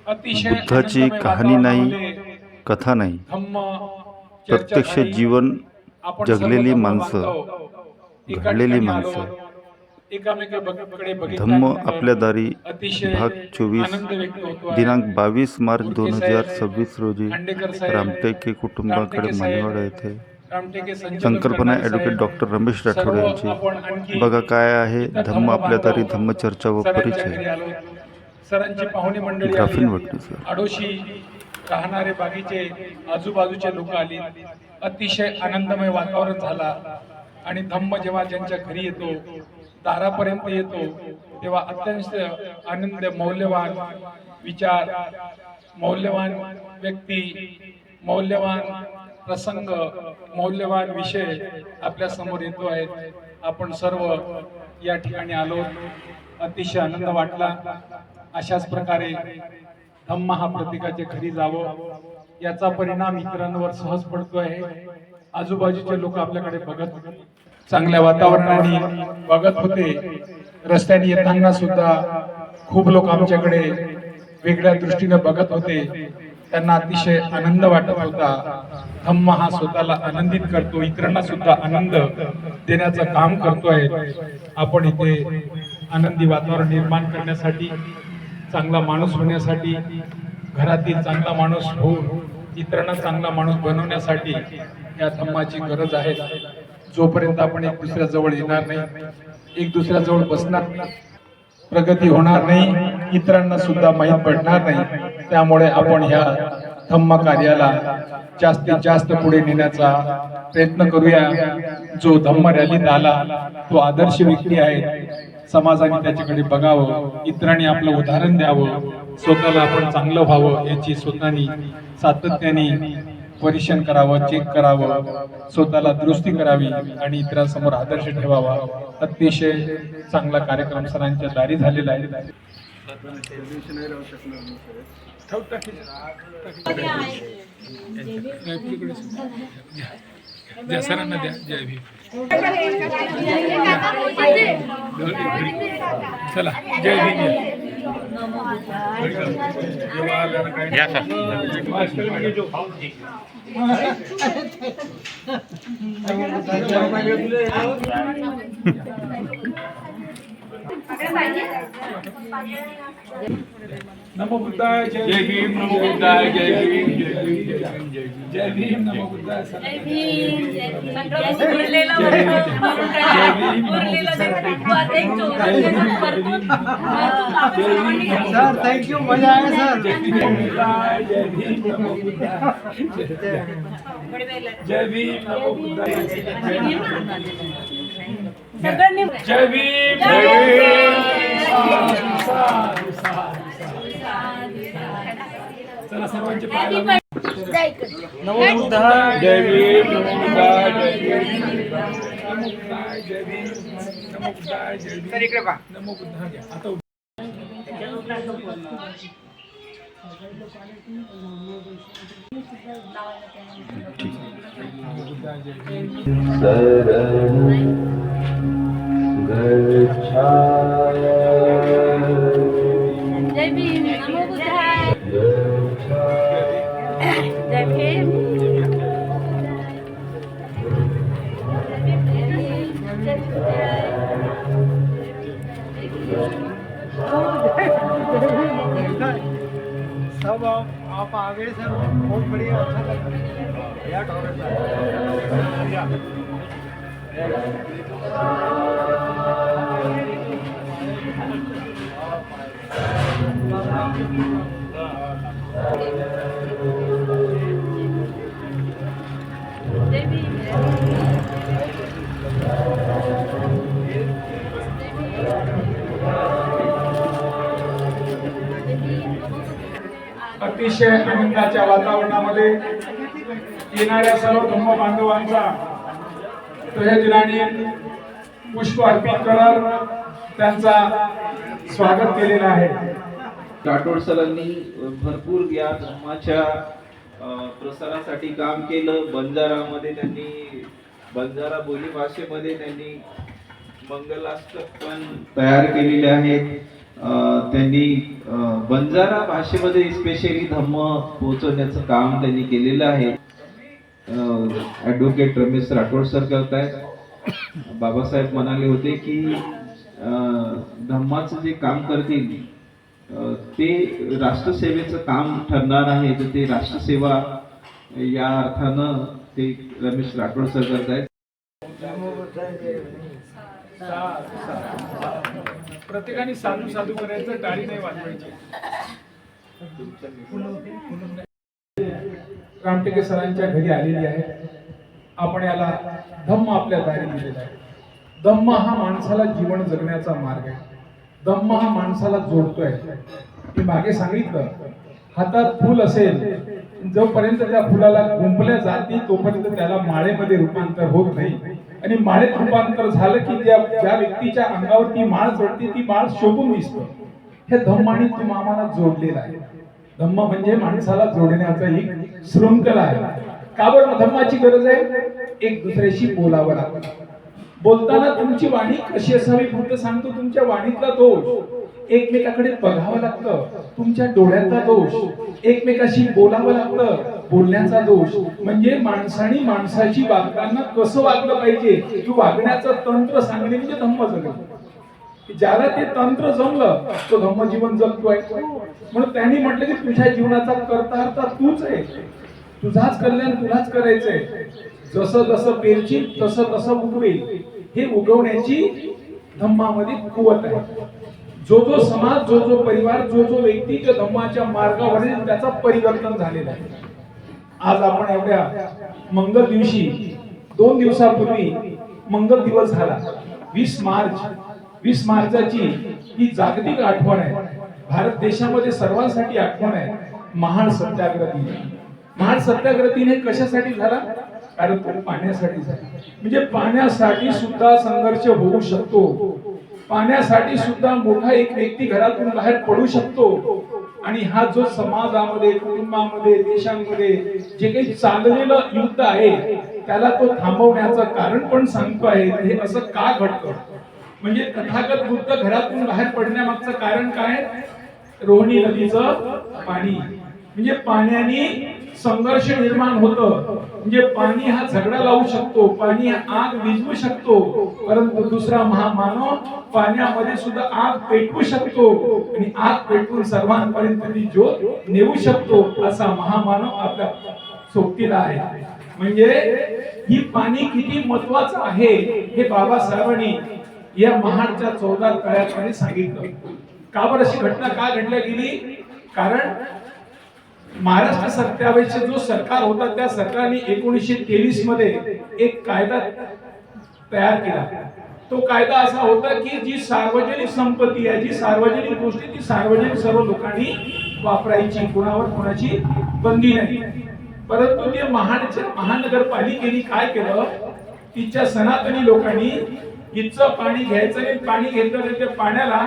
बुद्धाची कहाणी नाही, कथा नाही, प्रत्यक्ष जीवन जगलेली माणसं, घडलेली माणसं. धम्म आपल्या दारी भाग 24 दिनांक 22 मार्च 2026 रोजी रामटेके कुटुंबाकडे मानेवाडा येथे संकल्पना ॲडव्होकेट डॉक्टर रमेश राठोड यांची बघा काय आहे धम्म आपल्या दारी धम्मचर्चा व परिचय. सरांची पाहुणे मंडळी ग्राफिन आली, वाटते सर. आडोशी राहणारे बागीचे आजूबाजूचे लोक आली. अतिशय आनंदमय वातावरण झाला आणि धम्म जेव्हा ज्यांच्या घरी येतो, दारापर्यंत येतो, तेव्हा अत्यंत आनंद, मौल्यवान विचार, मौल्यवान व्यक्ती, मौल्यवान प्रसंग, मौल्यवान विषय आपल्या समोर येतो आहे. आपण सर्व या ठिकाणी आलो, अतिशय आनंद वाटला. अशाच प्रकारे धम्म हा प्रत्येकाच्या घरी जावं, याचा परिणाम इतरांवर सहज पडतो आहे. आजूबाजूचे लोक आपल्याकडे बघत, चांगल्या वातावरणाने बघत होते. रस्त्याने येताना सुद्धा खूप लोक आमच्याकडे वेगळ्या दृष्टीने बघत होते. त्यांना अतिशय आनंद वाटत होता. धम्म हा स्वतःला आनंदित करतो, इतरांना सुद्धा आनंद देण्याचं काम करतोय. आपण इथे आनंदी वातावरण निर्माण करण्यासाठी, चांगला माणूस होण्यासाठी, घरातील चांगला माणूस होऊन इतरांना चांगला माणूस बनवण्यासाठी या धम्माची गरज आहे. जोपर्यंत आपण एक दुसऱ्याजवळ येणार नाही, एक दुसऱ्याजवळ बसणार नाही, प्रगती होणार नाही, इतरांना सुद्धा माहीत पडणार नाही. त्यामुळे आपण ह्या धम्म कार्याला जास्तीत जास्त पुढे नेण्याचा प्रयत्न करूया. जो धम्म रॅलीत आला तो आदर्श व्यक्ती आहे. समाजाने त्याच्याकडे बघावं, इतरांनी आपलं उदाहरण द्यावं, स्वतःला आपण चांगलं व्हावं याची स्वतःनी सातत्याने परीक्षण करावं, चेक करावं, स्वतःला दुरुस्ती करावी आणि इतरांसमोर आदर्श ठेवावा. अतिशय चांगला कार्यक्रम सरांच्या दारी झालेला आहे. सरांना द्या. जय भीम. चला, जय भीम. नमो बुद्धाय, जय भीम. नमो बुद्धाय, जय भीम. जय भीम, जय भीम. नमो बुद्धाय, जय भीम. सर थैंक यू, मजा आया सर. जय भीम. नमो बुद्धाय, जय भीम. नमो बुद्धाय, जय भीम. चला सर्वांचे पाय. नमो बुद्धाय, जय भीम. नमो बुद्धाय, जय भीम. नमो बुद्धाय, जय भीम. नमो बुद्धाय, जय भीम. सर इकडे पहा. नमो बुद्धाय. आता जय भीम. नमो बुद्धाय. जय भीम. सब आप आ गए सर, बहुत बढ़िया, अच्छा जय भीम. अतिशय आनंदाच्या वातावरणामध्ये येणाऱ्या सर्व धम्म बांधवांचा तहे दिलाने पुष्प अर्पित करत त्यांचा स्वागत केलेलं आहे. राठोड सरांनी भरपूर या धर्माच्या प्रसारासाठी काम केलं. बंजारामध्ये त्यांनी, बंजारा बोली भाषेमध्ये त्यांनी मंगलाष्टक पण तयार केलेले आहेत. त्यांनी बंजारा भाषेमध्ये स्पेशली धम्म पोहोचवण्याचं काम त्यांनी केलेलं आहे. ॲडव्होकेट रमेश राठोड सर करतायत. बाबासाहेब म्हणाले होते की धम्माचं जे काम करतील ते राष्ट्रसेवेचं काम ठरणार आहे. तर ते राष्ट्रसेवा या अर्थानं ते रमेश राठोड सर करतायत. प्रत्येकाने साधू साधू करायचं, टाळी नाही वाजवायची. रामटेके सरांच्या घरी आलेली आहे. आपण याला धम्म आपल्या दारी दिलेला आहे. धम्म हा माणसाला जीवन जगण्याचा मार्ग आहे. धम्म हा माणसाला जोडतोय. मी मागे सांगितलं, हातात फुल असेल, जोपर्यंत त्या फुलाला गुंफल्या जाती तोपर्यंत त्याला माळेमध्ये रूपांतर होत नाही. आणि माळेत रूपांतर झालं की ज्या व्यक्तीच्या अंगावरती माळ चढते ती माळ शोभून दिसतं. हे धम्माने आम्हाला जोडलेलं आहे. धम्म म्हणजे माणसाला जोडण्याचा एक शृंखला आहे. का बरं धम्माची गरज आहे? एक दुसऱ्याशी बोलावं लागतं. बोलताना तुमची वाणी कशी असावी बुद्ध सांगतो. तुमच्या वाणीतला दोष एकमेकाकडे बघावं लागतं. तुमच्या डोळ्यातला दोष एकमेकाशी बोलावं लागतं. बोलण्याचा दोष म्हणजे माणसाने माणसाशी वागताना कसं वागलं पाहिजे तू वागण्याचं तंत्र सांगणे म्हणजे धम्म जगणे. ज्याला ते तंत्र जमलं तो धम्म जीवन जगतोय. म्हणून त्यांनी म्हटलं की तुझ्या जीवनाचा कर्ता तूच आहे. तुझाच कल्याण तुलाच करायचंय. जसं जसं पेरशील तसं तसं उगवेल. हे उगवण्याची धम्मामध्ये कुवत आहे. जो जो समाज, जो जो परिवार, जो जो व्यक्ती त्या धम्माच्या मार्गावर त्याचा परिवर्तन झालेला आहे. आज आपण एवढ्या मंगल दिवशी 2 दिवसापूर्वी मंगल दिवस झाला. 20 मार्चाची ही जागतिक आठवण आहे. भारत देशामध्ये सर्वांसाठी आठवण आहे. महाड सत्याग्रह दिन. महाड सत्याग्रह दिन हे कशासाठी झाला? कारण तो पाण्यासाठी झाला. म्हणजे पाण्यासाठी सुद्धा संघर्ष होऊ शकतो. पाण्यासाठी सुद्धा मोठा एक व्यक्ती घरातून बाहेर पडू शकतो. आणि हा जो समाजामध्ये, कुटुंबामध्ये, देशांमध्ये जे काही चाललेलं युद्ध आहे त्याला तो थांबवण्याचं कारण पण सांगतो आहे. हे असं का घडतं? म्हणजे तथागत बुद्ध घरातून बाहेर पडण्यामागचं कारण काय? रोहिणी नदीचं पाणी. म्हणजे पाण्याने संघर्ष निर्माण होतं. म्हणजे पाणी हा झगडा लावू शकतो, पाणी आग विझवू शकतो, परंतु दुसरा महामानव पाण्यामध्ये सुद्धा आग पेटवू शकतो आणि आग पेटवून सर्वांपर्यंत ज्योत नेऊ शकतो. असा महामानव आपल्या सोबतीला आहे. म्हणजे ही पाणी किती महत्वाचं आहे हे बाबासाहेबांनी या महाडच्या 14 तळ्यामध्ये सांगितलं. का बरं अशी घटना का घडल्या गेली? कारण महाराष्ट्र सत्तावेळेचे जो सरकार होता त्या सरकारने 1923 मध्ये एक कायदा तयार केला. तो कायदा असा होता की जी सार्वजनिक संपत्ती आहे, जी सार्वजनिक गोष्टी, ती सार्वजनिक सर्व लोकांनी वापरायची. कोणावर कोणाची बंदी नाही. परंतु ते महाडच्या महानगरपालिकेने काय केलं? तिच्या सनातनी लोकांनी इथचं पाणी घ्यायचं आणि पाणी घेतलं त्या पाण्याला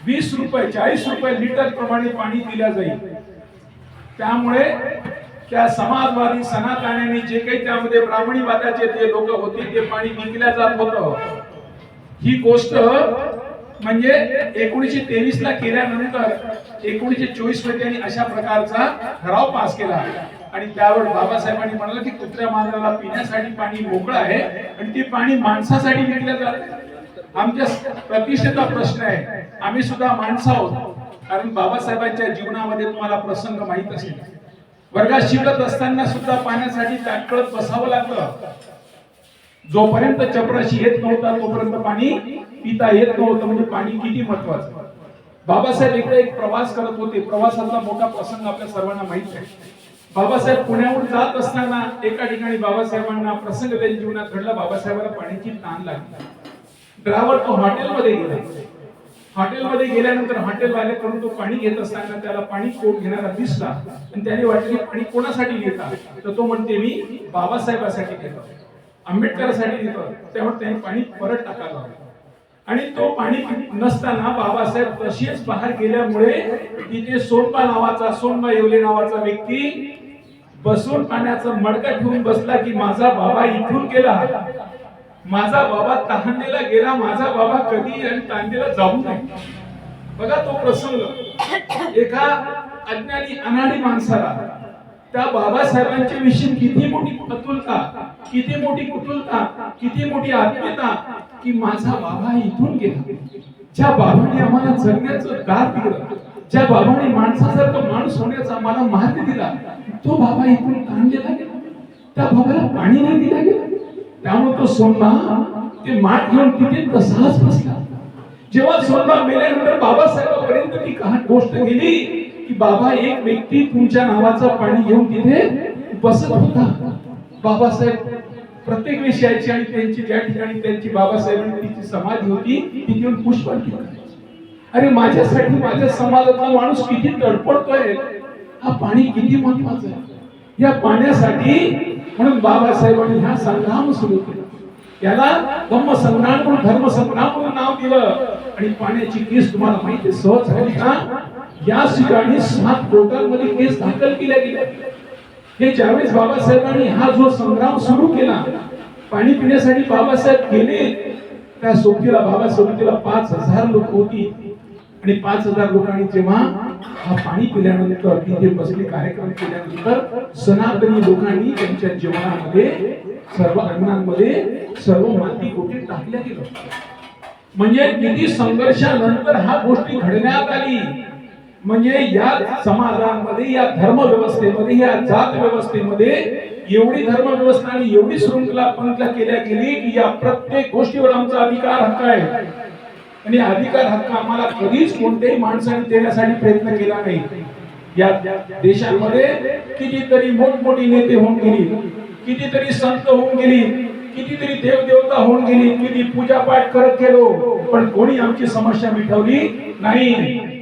20 रुपये 40 रुपये लिटर प्रमाणे पाणी दिल्या जाईल. त्यामुळे त्या समाजवादी सनातन्यांनी जे काही त्यामध्ये ब्राह्मणीवादाचे ते लोक होते ते पाणी विकल्या जात होतं. ही गोष्ट म्हणजे 1923 ला केल्यानंतर 1924 मध्ये त्यांनी अशा प्रकारचा ठराव पास केला आणि त्यावर बाबासाहेबांनी म्हणाले की कुत्र्या मांजराला पिण्यासाठी पाणी मोकळं आहे आणि ते पाणी माणसासाठी विकल्या जाते. आमच्या प्रतिष्ठेचा प्रश्न आहे. आम्ही सुद्धा माणसं आहोत. कारण बाबासाहेबांच्या जीवनामध्ये तुम्हाला प्रसंग माहित असेल. वर्गात शिकत असताना सुद्धा पाण्यासाठी ताटकळत बसावं लागतं. जोपर्यंत चपराशी येत नव्हता तोपर्यंत पाणी पिता येत नव्हतं. म्हणजे पाणी किती महत्वाचं. बाबासाहेब एकदा एक प्रवास करत होते. प्रवासातला मोठा प्रसंग आपल्या सर्वांना माहित आहे. बाबासाहेब पुण्याहून जात असताना एका ठिकाणी बाबासाहेबांना प्रसंग त्यांच्या जीवनात घडला. बाबासाहेबांना पाण्याची ताण लागली. ड्रायव्हर तो हॉटेलमध्ये गेला. हॉटेलमध्ये गेल्यानंतर हॉटेलवाल्याकडून तो पाणी घेत असताना त्याला पाणी कोण घेणारा दिसला आणि त्याने वाटले पाणी कोणासाठी घेता? तर तो म्हणते मी बाबासाहेबांसाठी घेतो, आंबेडकरांसाठी घेतो. त्यामुळे त्याने पाणी परत टाकायला आणि तो पाणी नसताना बाबासाहेब तशीच बाहेर गेल्यामुळे तिथे सोनबा येवले नावाचा व्यक्ती बसून पाण्याचं मडकं ठेवून बसला की माझा बाबा इथून गेला, माझा बाबा तांदेला गेला, माझा बाबा कधी आणि तांदेला जाऊ नये. बघा तो प्रसंग, एका अज्ञानी अनाडी माणसाला त्या बाबासाहेबांच्या विषयी किती मोठी आतुरता, किती मोठी कुतुलता, किती मोठी आत्मीयता की माझा बाबा इथून गेला. ज्या बाबाने आम्हाला जगण्याचं दार दिलं, ज्या बाबाने माणसासारखं माणूस होण्याचा आम्हाला मार्ग दिला, तो बाबा इथून ताणलेला गेला. त्या बाबाला पाणी नाही दिला गेलं. त्यामुळे तो सोन्ना ते माठ घेऊन तिथे तसाच बसला. जेव्हा सोन्ना मेल्यानंतर बाबासाहेबांपर्यंत ती गोष्ट गेली की बाबा एक व्यक्ती तुमच्या नावाचं पाणी घेऊन तिथे बसत होता. बाबासाहेब प्रत्येक विषयाची आणि त्यांची ज्या ठिकाणी त्यांची बाबासाहेबांची समाधी होती तिथे येऊन पुष्पांजली करायची. अरे माझ्यासाठी माझ्या समाजातला माणूस किती तडपडतोय, हा पाणी किती महत्वाचं आहे. या पाण्यासाठी म्हणून बाबासाहेबांनी हा संग्राम सुरू केला. याला धम्म संग्राम म्हणून धर्म संग्राम म्हणून नाव दिलं. आणि पाण्याची केस तुम्हाला माहिती सहज झाली का? या ठिकाणी 7 कोर्टांमध्ये केस दाखल केल्या गेल्या. हे ज्यावेळेस बाबासाहेबांनी हा जो संग्राम सुरू केला, पाणी पिण्यासाठी बाबासाहेब गेले, त्या सोबतीला बाबा सोबतीला 5000 लोक होती. आणि 5000 लोकांनी जेव्हा हा पाणी पिल्यानंतर तिथे बसले कार्यक्रम केल्यानंतर सनातनी लोकांनी त्यांच्या जीवनामध्ये सर्व अंगणांमध्ये सर्व माती गोटी टाकल्या गेलं. म्हणजे किती संघर्षानंतर हा गोष्टी घडण्यात आली. म्हणजे या समाजांमध्ये, या धर्म व्यवस्थेमध्ये, या जात व्यवस्थेमध्ये एवढी धर्म व्यवस्था आणि एवढी शृंखला पंखला केल्या गेली की या प्रत्येक गोष्टीवर आमचा अधिकार हक्क आहे. आणि अधिकार हक्क आम्हाला कधीच कोणत्याही माणसाने देण्यासाठी प्रयत्न केला नाही. या देशामध्ये कितीतरी मोठमोठी नेते होऊन गेली, कितीतरी संत होऊन गेली, कितीतरी देवदेवता होऊन गेली, किती पूजा पाठ करत गेलो, पण कोणी आमची समस्या मिटवली नाही.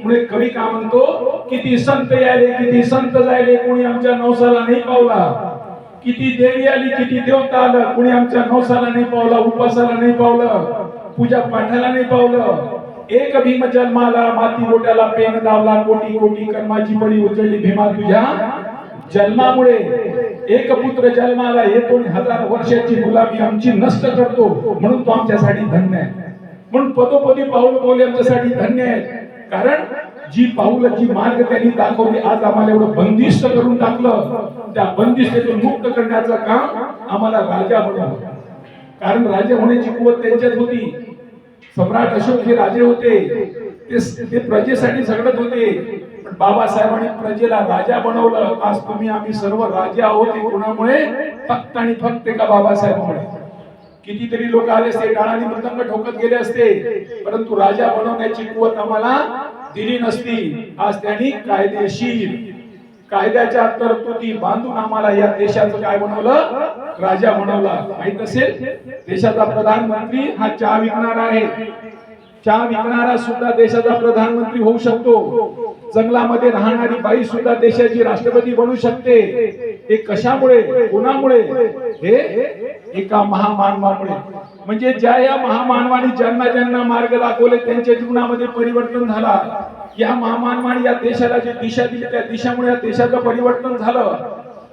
पुढे कवी का म्हणतो, किती संत यायले किती संत जायले, कोणी आमच्या नवसाला नाही पावला. किती देवी आली किती देवता आलं, कोणी आमच्या नवसाला नाही पावला, उपासाला नाही पावलं, पूजा पाठाला नाही पावलं. एक भीम जन्माला माती गोट्याला पेन लावला, कोटी कोटी कर्माची बळी उजळली भीमा तुझ्या जन्मामुळे. एक पुत्र जन्माला येतो, 1000 वर्षाची गुलामी आमची नष्ट करतो, म्हणून तो आमच्यासाठी धन्य आहे. म्हणून पदोपदी पाऊल पावले आमच्यासाठी धन्य आहे. कारण जी पाऊल जी मार्ग त्यांनी दाखवली, आज आम्हाला एवढं बंदिस्त करून टाकलं. त्या बंदिस्तेतून मुक्त करण्याचं काम आम्हाला राजा बनवलं. कारण राजा होण्याची कुवत त्यांच्यात होती. सम्राट अशोक हे राजे होते, ते प्रजेसाठी झगडत होते. पण बाबासाहेबांनी प्रजेला राजा बनवलं. आज तुम्ही आम्ही सर्व राजे आहोत. कोणामुळे? फक्त आणि फक्त एका बाबासाहेबांमुळे. कितीतरी लोक आले असते, टाळाने मृदंग ठोकत गेले असते, परंतु राजा बनवण्याची कुवत आम्हाला दिली नसती. आज त्यांनी कायदेशीर कायद्याच्या तरतुदी बांधून आम्हाला या देशाचं काय बनवलं? राजा बनवला. माहित असेल, देशाचा प्रधानमंत्री हा चहा विकणारा आहे. चहा विकणारा सुद्धा देशाचा प्रधानमंत्री होऊ शकतो. जंगलामध्ये राहणारी बाई सुद्धा देशाची राष्ट्रपती बनू शकते. हे कशामुळे? कोणामुळे? हे एका महामानवामुळे. म्हणजे ज्या या महामानवाने ज्यांना ज्यांना मार्ग दाखवले त्यांच्या जीवनामध्ये परिवर्तन झाला. या महामानवाने या देशाला जी दिशा दिली त्या दिशामुळे या देशाचं परिवर्तन झालं.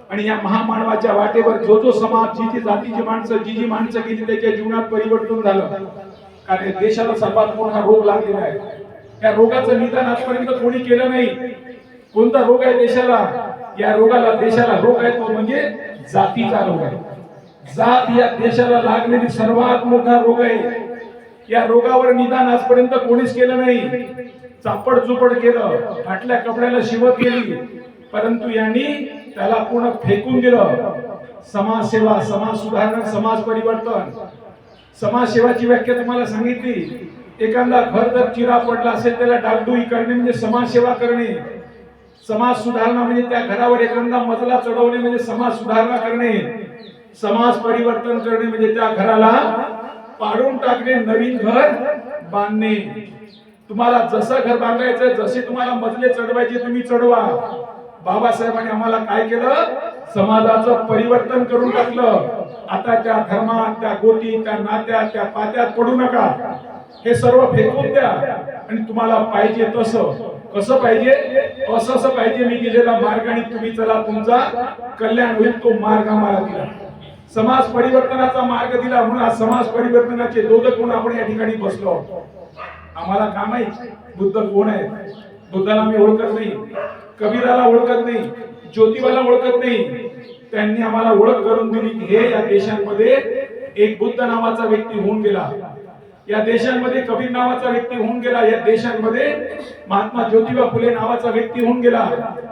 आणि या महामानवाच्या वाटेवर जो जो समाज, जी जी जातीची माणसं, जी जी माणसं गेली त्याच्या जीवनात परिवर्तन झालं. कारण देशाला सर्वात मोठा रोग लागलेला आहे. या रोगाचं निदान आजपर्यंत कोणी केलं नाही. कोणता रोग आहे देशाला? या रोगाला, देशाला रोग आहे तो म्हणजे जातीचा रोग आहे. जात या देशाला लागलेली सर्वात मोठा रोग आहे. या रोगावर निदान आजपर्यंत कोणीच केलं नाही. चापड चुपड केलं, फाटल्या कपड्याला शिवत गेली, परंतु यांनी त्याला पूर्ण फेकून दिलं. समाजसेवा, समाज सुधारणा, समाज परिवर्तन. समाजसेवाची व्याख्या तुम्हाला सांगितली. एखादा घर जर चिरा पडला असेल त्याला डागडुई करणे म्हणजे समाजसेवा करणे. समाज सुधारणा म्हणजे त्या घरावर एखादा मजला चढवणे म्हणजे समाज सुधारणा करणे. समाज परिवर्तन करणे म्हणजे त्या घराला पाडून टाकणे, नवीन घर बांधणे. तुम्हाला जसं घर बांधायचं, जसे तुम्हाला मजले चढवायचे तुम्ही चढवा. बाबासाहेबांनी आम्हाला काय केलं? समाजाचं परिवर्तन करून टाकलं. आता त्या धर्मात, त्या गोटी, त्या नात्यात, त्या पात्यात पडू नका. हे सर्व फेकून द्या आणि तुम्हाला पाहिजे तसं. कसं पाहिजे? असं पाहिजे मी दिलेला मार्ग आणि तुम्ही चला, तुमचा कल्याण होईल. तो मार्ग आम्हाला दिला. समाज परिवर्तनाचा मार्ग दिला. म्हणून आज समाज परिवर्तनाचे दोदक म्हणून आपण या ठिकाणी बसलो. आम्हाला का माहित बुद्ध कोण आहे? बुद्धाला मी ओळखत नाही, कबीराला ओळखत नाही, ज्योतिबाला ओळखत नाही. त्यांनी आम्हाला ओळख करून दिली की हे या देशांमध्ये एक बुद्ध नावाचा व्यक्ती होऊन गेला, या देशांमध्ये कबीर नावाचा व्यक्ती होऊन गेला, या देशांमध्ये महात्मा ज्योतिबा फुले नावाचा व्यक्ती होऊन गेला.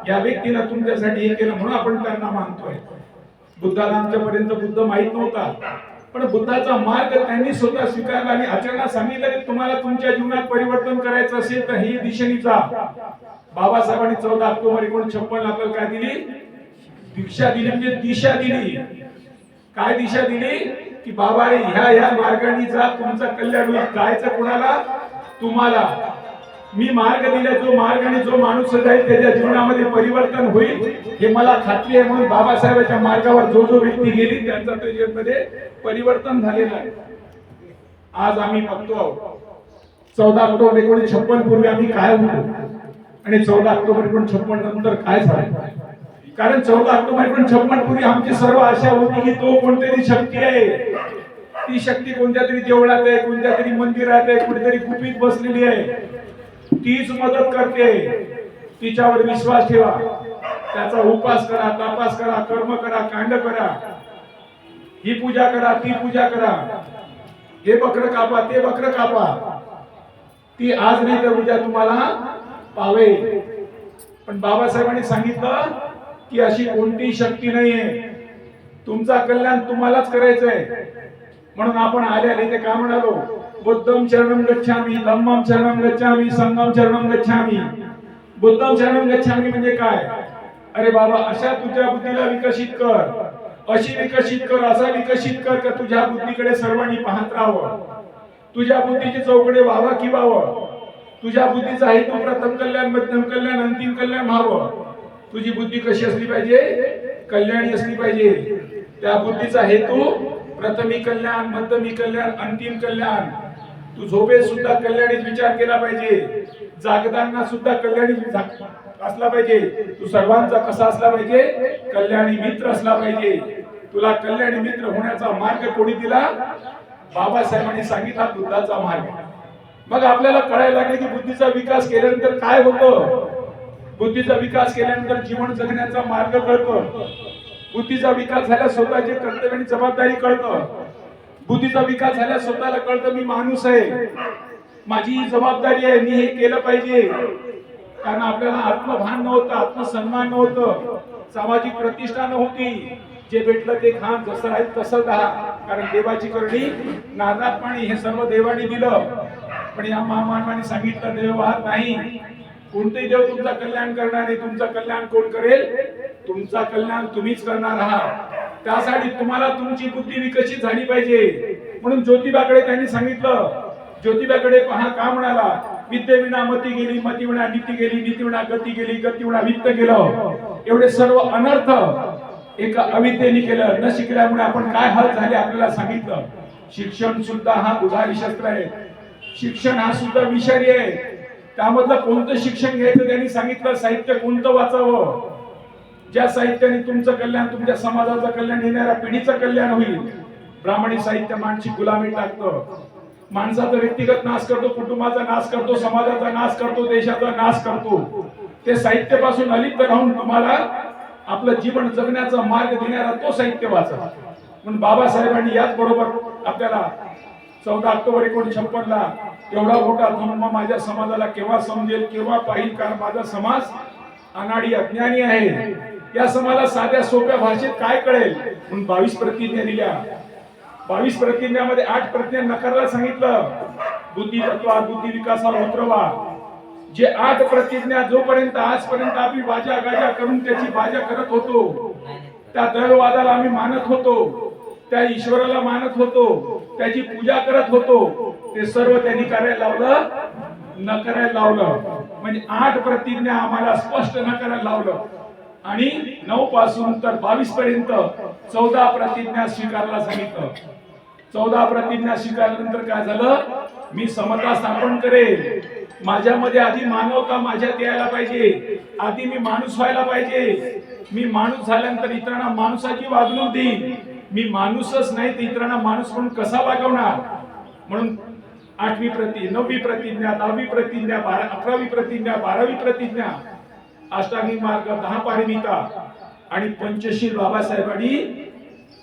या व्यक्तीनं तुमच्यासाठी हे केलं म्हणून आपण त्यांना मानतोय. बुद्धाला आमच्यापर्यंत बुद्ध माहित नव्हता, पण बुद्धाचा मार्ग त्यांनी स्वतः स्वीकारला आणि आचरणात सांगितलं की तुम्हाला तुमच्या जीवनात परिवर्तन करायचं असेल तर ही दिशेने जा. बाबासाहेबांनी 14 ऑक्टोबर 1956 आपल्याला काय दिली? दीक्षा दिली, म्हणजे दिशा दिली. काय दिशा दिली? की बाबा ह्या मार्गाने जा, तुमचं कल्याण होईल. जायचं कोणाला? तुम्हाला. मी मार्ग दिला, जो मार्गाने जो माणूस जाईल त्याच्या जीवनामध्ये परिवर्तन होईल हे मला खात्री आहे. म्हणून बाबासाहेबांच्या मार्गावर जो जो व्यक्ती गेली त्यांचा त्याच्यामध्ये परिवर्तन झालेलं आहे. आज आम्ही बघतो आहोत 14 ऑक्टोबर 1956 पूर्वी आम्ही काय होतो आणि 14 ऑक्टोबर 1956 नंतर काय झालं. कारण 14 ऑक्टोबर 1956 पूर्वी आमची सर्व आशा होती की तो कोणतरी शक्ती आहे, ती शक्ती कोणत्या तरी देवळात आहे, कोणत्या तरी मंदिरात आहे, कुठेतरी गुपित बसलेली आहे, तीच मदत करते. तिच्यावर विश्वास ठेवा, त्याचा उपास करा, तपास करा, कर्म करा, कांड करा, ही पूजा करा, ती पूजा करा, हे बकर कापा, ते बकर कापा. ती आज नाही तर उद्या तुम्हाला पावेल. पण बाबासाहेबांनी सांगितलं की अशी कोणतीही शक्ती नाहीये, तुमचा कल्याण तुम्हालाच करायचंय. म्हणून आपण आले ते काय म्हणालो? बुद्धम शरणम गच्छामी, धम्मम शरणम गच्छामी, संघम शरणम गच्छामी. बुद्धम शरणम गच्छामी म्हणजे काय? अरे बाबा अशा तुझ्या बुद्धीला विकसित कर, अशी विकसित कर, असा विकसित कर की तुझ्या बुद्धीकडे सर्वांनी पाहत राहावं, तुझ्या बुद्धीचे चौकडे व्हावा की व्हावं, तुझ्या बुद्धीचा हेतू प्रथम कल्याण, मध्यम कल्याण, अंतिम कल्याण व्हावं. तुझी बुद्धी कशी असली पाहिजे? कल्याणी असली पाहिजे. त्या बुद्धीचा हेतू प्रथमी कल्याण, मध्यमी कल्याण, अंतिम कल्याण. तू झोपेत सुद्धा कल्याणीच विचार केला पाहिजे, जागताना सुद्धा कल्याणी असला पाहिजे. तू सर्वांचा कसा असला पाहिजे? कल्याणी मित्र असला पाहिजे. तुला कल्याणी मित्र होण्याचा मार्ग कोणी दिला? बाबासाहेबांनी सांगितला, बुद्धाचा मार्ग. मग आपल्याला कळायला लागले की बुद्धीचा विकास केल्यानंतर काय होतं. बुद्धीचा विकास केल्यानंतर जीवन जगण्याचा मार्ग कळतो. बुद्धीचा विकास झाल्यास स्वतःचे कर्तव्य आणि जबाबदारी कळतं. बुद्धीचा विकास झाल्यास स्वतःला कळतं मी माणूस आहे, माझी ही जबाबदारी आहे, मी हे केलं पाहिजे. कारण आपल्याला आत्मभान नव्हतं, आत्मसन्मान नव्हतं, सामाजिक प्रतिष्ठा नव्हती. जे भेटलं ते खा, जसं आहे तसं राहा. कारण देवाची करणी नादात पाणी, हे सर्व देवाने दिलं. पण या महामानवाने सांगितलं देववाद नाही. कोणतेही देव तुमचं कल्याण करणार नाही. तुमचं कल्याण कोण करेल? तुमचं कल्याण तुम्हीच करणार आहात. त्यासाठी तुम्हाला तुमची बुद्धी विकसित झाली पाहिजे. म्हणून ज्योतिबाकडे त्यांनी सांगितलं, ज्योतिबाकडे पहा का म्हणाला? विद्येविना मती गेली, मती विना नीती गेली, नीती विना गती गेली, गती विना वित्त गेलं. एवढे सर्व अनर्थ एका अविद्येने केलं. न शिकल्यामुळे आपण काय हाल झाले आपल्याला सांगितलं. शिक्षण सुद्धा हा उधारी शस्त्र आहे. शिक्षण हा सुद्धा विषारी आहे. त्यामधलं कोणतं शिक्षण घ्यायचं त्यांनी सांगितलं. साहित्य कोणतं वाचावं, ज्या साहित्याने तुमचं कल्याण, तुमच्या समाजाचं कल्याण, येणाऱ्या पिढीचं कल्याण होईल. ब्राह्मणी साहित्य माणशी गुलामी टाकतं, माणसाचा व्यक्तिगत नाश करतो, कुटुंबाचा नाश करतो, समाजाचा नाश करतो, देशाचा नाश करतो. ते साहित्यापासून अलिप्त राहून तुम्हाला आपलं जीवन जगण्याचा मार्ग देणारा तो साहित्य वाचा. म्हणून बाबासाहेबांनी याच बरोबर आपल्याला 14 ऑक्टोबर 1956 एवढा मोठा धम्म माझ्या समाजाला केव्हा समजेल, केव्हा पाहिल, कारण माझा समाज अनाडी अज्ञानी आहे. या समाजाला साध्या सोप्या भाषेत काय कळेल? म्हणून 22 प्रतिज्ञा दिल्या. 22 प्रतिज्ञामध्ये 8 प्रतिज्ञा नकारला सांगितलं. बुद्धी तत्वा, बुद्धी विकासावर उतरवा. जे 8 प्रतिज्ञा जोपर्यंत आजपर्यंत आम्ही बाजा गाजा करून त्याची बाजा करत होतो, त्या दैववादाला आम्ही मानत होतो, त्या ईश्वराला मानत होतो, त्याची पूजा करत होतो, ते सर्व त्यांनी करायला लावलं, न करायला लावलं. म्हणजे 8 प्रतिज्ञा आम्हाला स्पष्ट न करायला लावलं. आणि 9 पासून तर 22 पर्यंत 14 प्रतिज्ञा स्वीकारला सांगितलं. 14 प्रतिज्ञा स्वीकारल्यानंतर काय झालं? मी समता स्थापन करेल. माझ्यामध्ये आधी मानवता माझ्यात यायला पाहिजे, आधी मी माणूस व्हायला पाहिजे. मी माणूस झाल्यानंतर इतरांना माणुसाची वागणूक देईन. मी माणूसच नाही तर इतरांना माणूस म्हणून कसा वागवणार? म्हणून 8वी प्रतिज्ञा, 9वी प्रतिज्ञा, 10वी प्रतिज्ञा, 11वी प्रतिज्ञा, 12वी प्रतिज्ञा, अष्टांगिक मार्ग, 10 पारमिता आणि पंचशील बाबासाहेबांनी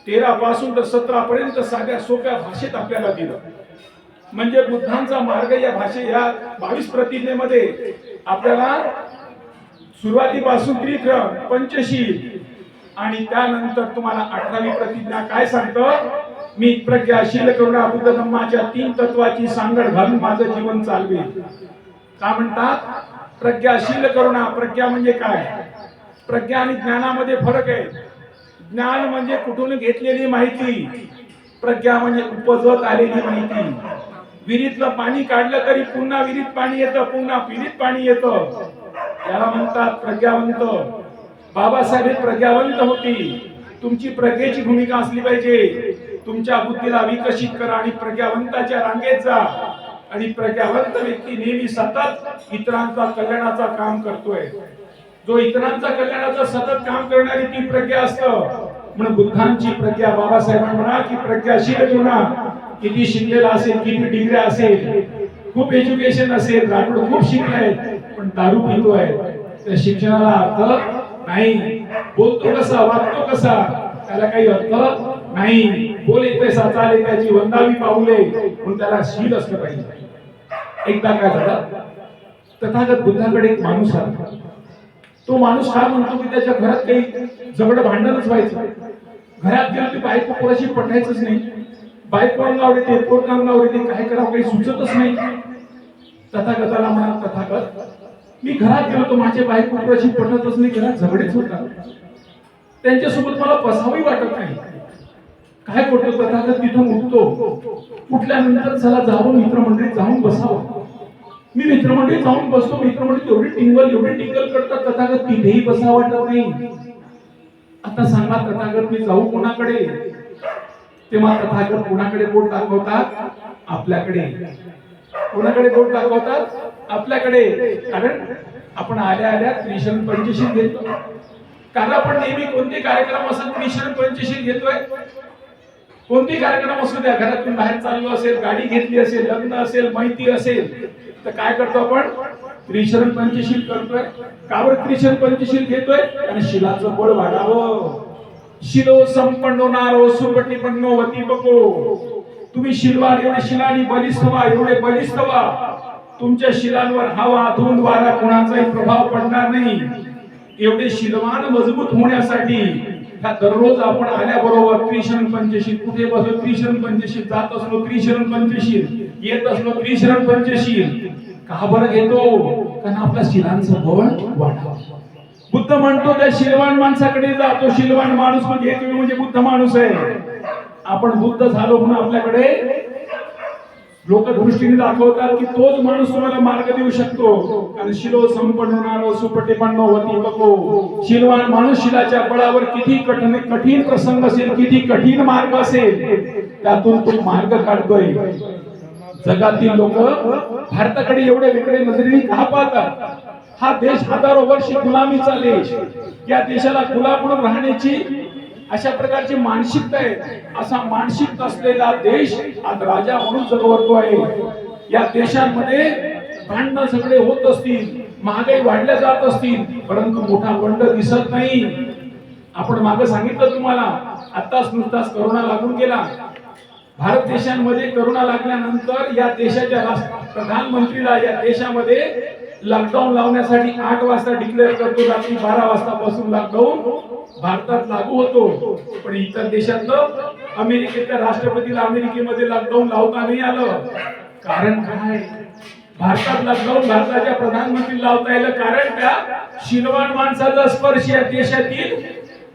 13 पासून तर 17 पर्यंत साध्या सोप्या भाषेत आपल्याला दिलं. म्हणजे बुद्धांचा मार्ग या या 22 प्रतिज्ञेमध्ये आपल्याला सुरुवातीपासून त्रिक्रम, पंचशील आणि त्यानंतर तुम्हाला 18वी प्रतिज्ञा काय सांगतं, मी प्रज्ञा, शील, करुणा, बुद्ध धम्माच्या 3 तत्वाची सांगड घालून माझं जीवन चालवेल. का म्हणतात प्रज्ञा, शील, करुणा. प्रज्ञा म्हणजे काय? प्रज्ञा आणि ज्ञानामध्ये फरक आहे. ज्ञान म्हणजे कुठून घेतलेली माहिती, प्रज्ञा म्हणजे उपजत आलेली माहिती. विहिरीतलं पाणी काढलं तरी पुन्हा विहिरीत पाणी येतं, पुन्हा विहिरीत पाणी येतं. याला म्हणतात प्रज्ञावंत. बाबासाहेब प्रज्ञावंत होती. तुमची प्रज्ञेची भूमिका असली पाहिजे. तुमच्या बुद्धीला विकसित करा आणि प्रज्ञावंताच्या रांगेत जा. आणि प्रज्ञावंत व्यक्ती नेहमी सतत इतरांचा कल्याणाचा काम करतोय. जो इतरांचा कल्याणाचा सतत काम करणारी ती प्रज्ञा असतं. म्हणून बुद्धांची प्रज्ञा, बाबासाहेबांना म्हणा की प्रज्ञाशील गुणा, किती शिकलेला असेल, किती डिग्री असेल, खूप एज्युकेशन असेल, राजूड खूप शिकलाय पण दारू पितोय, त्या शिक्षणाला अर्थ नाही. बोलतो कसा, वागतो कसा, त्याला काही अर्थ नाही. बोले पैसा चाले त्याची वंदावी पाऊले, पण त्याला शील असलं पाहिजे. एकदा काय झालं, तथागत बुद्धाकडे एक माणूस आला. तो माणूस काय म्हणतो की त्याच्या घरात काही जबड भांडणच व्हायचं. घरात गेलो की बायको पोराशी पटायचंच नाही. बायको अंगावर येते, पोट अंगावर येते, काय करावं काही सुचतच नाही. तथागताला म्हणा, तथागत मी घरात गेलो तर माझ्या बायको पोराशी पटतच नाही, घरात झगडेच होतात, त्यांच्यासोबत मला बसावंही वाटत नाही. काय करतो तथागत? तिथून उठतो. उठल्यानंतर चला जाऊन मित्रमंडळीत जाऊन बसावं. मी मित्रमंडळीत जाऊन बसतो. मित्रमंडळीत एवढे टिंगल करतात, तथागत तिथेही बसा वाटत नाही. आता सांगा तथागत मी जाऊ कोणाकडे? तेव्हा तथागत कोणाकडे बोट दाखवतात? आपल्याकडे. कोणाकडे बोट दाखवतात? आपल्याकडे. कारण आपण आल्या आल्या त्रिशरण पंचशील घेतो. कारण आपण नेहमी कोणते कार्यक्रम असतात त्रिशरण पंचशील घेतोय. कोणते कार्यक्रम असू द्या, घरातून बाहेर चाललो असेल, गाडी घेतली असेल, लग्न असेल, माहिती असेल, तर काय करतो आपण? त्रिशरण पंचशील करतोय. का बरं त्रिशरण पंचशील घेतोय? आणि शिलाचं बळ वाढावं. शिलो संपन्नो नारो सुपटिपन्नो वती बको. तुम्ही शिलवार एवढे शिलानी बलिष्ठ व्हा, एवढे बलिष्ठ व्हा, तुमच्या शिलांवर हवा, धूळ, वारा कोणाचाही प्रभाव पडणार नाही. एवढे शिलवान मजबूत होण्यासाठी दररोज आपण आल्याबरोबर त्रिशरण पंचशील, कुठे बसलो त्रिशरण पंचशील, जात असलो त्रिशरण पंचशील, येत असलो त्रिशरण पंचशील. का बरं घेतो? कारण आपल्या शिलांचं बळ वाढावं. बुद्ध म्हणतो त्या शिलवान माणसाकडे जा. तो शिलवान माणूस म्हणजे बुद्ध माणूस आहे. आपण बुद्ध झालो म्हणून आपल्याकडे लोक दृष्टीने दाखवतात की तोच माणूस तुम्हाला मार्ग देऊ शकतो. कारण शिलो संपन्नो सुपटिपन्नो वती बको. शिलवान माणूस शिलाच्या बळावर किती कठीण प्रसंग असेल, किती कठीण मार्ग असेल, त्यातून तो मार्ग काढतोय. जगातील लोक भारताकडे एवढे वेगळे नजरेने का पाहतात? हा देश हजारो वर्ष गुलामीचा देश. या देशाला गुलाम म्हणून राहण्याची अशा प्रकारची मानसिकता आहे. असा मानसिकता असलेला देश आज राजा म्हणून जगवतोय. या देशांमध्ये भांडणं सगळे होत असतील, महागाई वाढल्या जात असतील, परंतु मोठा बंड दिसत नाही. आपण मागे सांगितलं तुम्हाला, आताच नुकताच करोना लागून गेला. भारत देशांमध्ये करोना लागल्यानंतर या देशाच्या प्रधानमंत्रीला या देशामध्ये लॉकडाऊन लावण्यासाठी 8 वाजता डिक्लेअर करतो, रात्री 12 वाजतापासून लॉकडाऊन भारतात लागू होतो. पण इतर देशातलं, अमेरिकेच्या राष्ट्रपतीला अमेरिकेमध्ये लॉकडाऊन लावता नाही आलं. कारण काय? भारतात लॉकडाऊन भारताच्या प्रधानमंत्री लावता येईल कारण त्या शिलवान माणसाचा स्पर्श या देशातील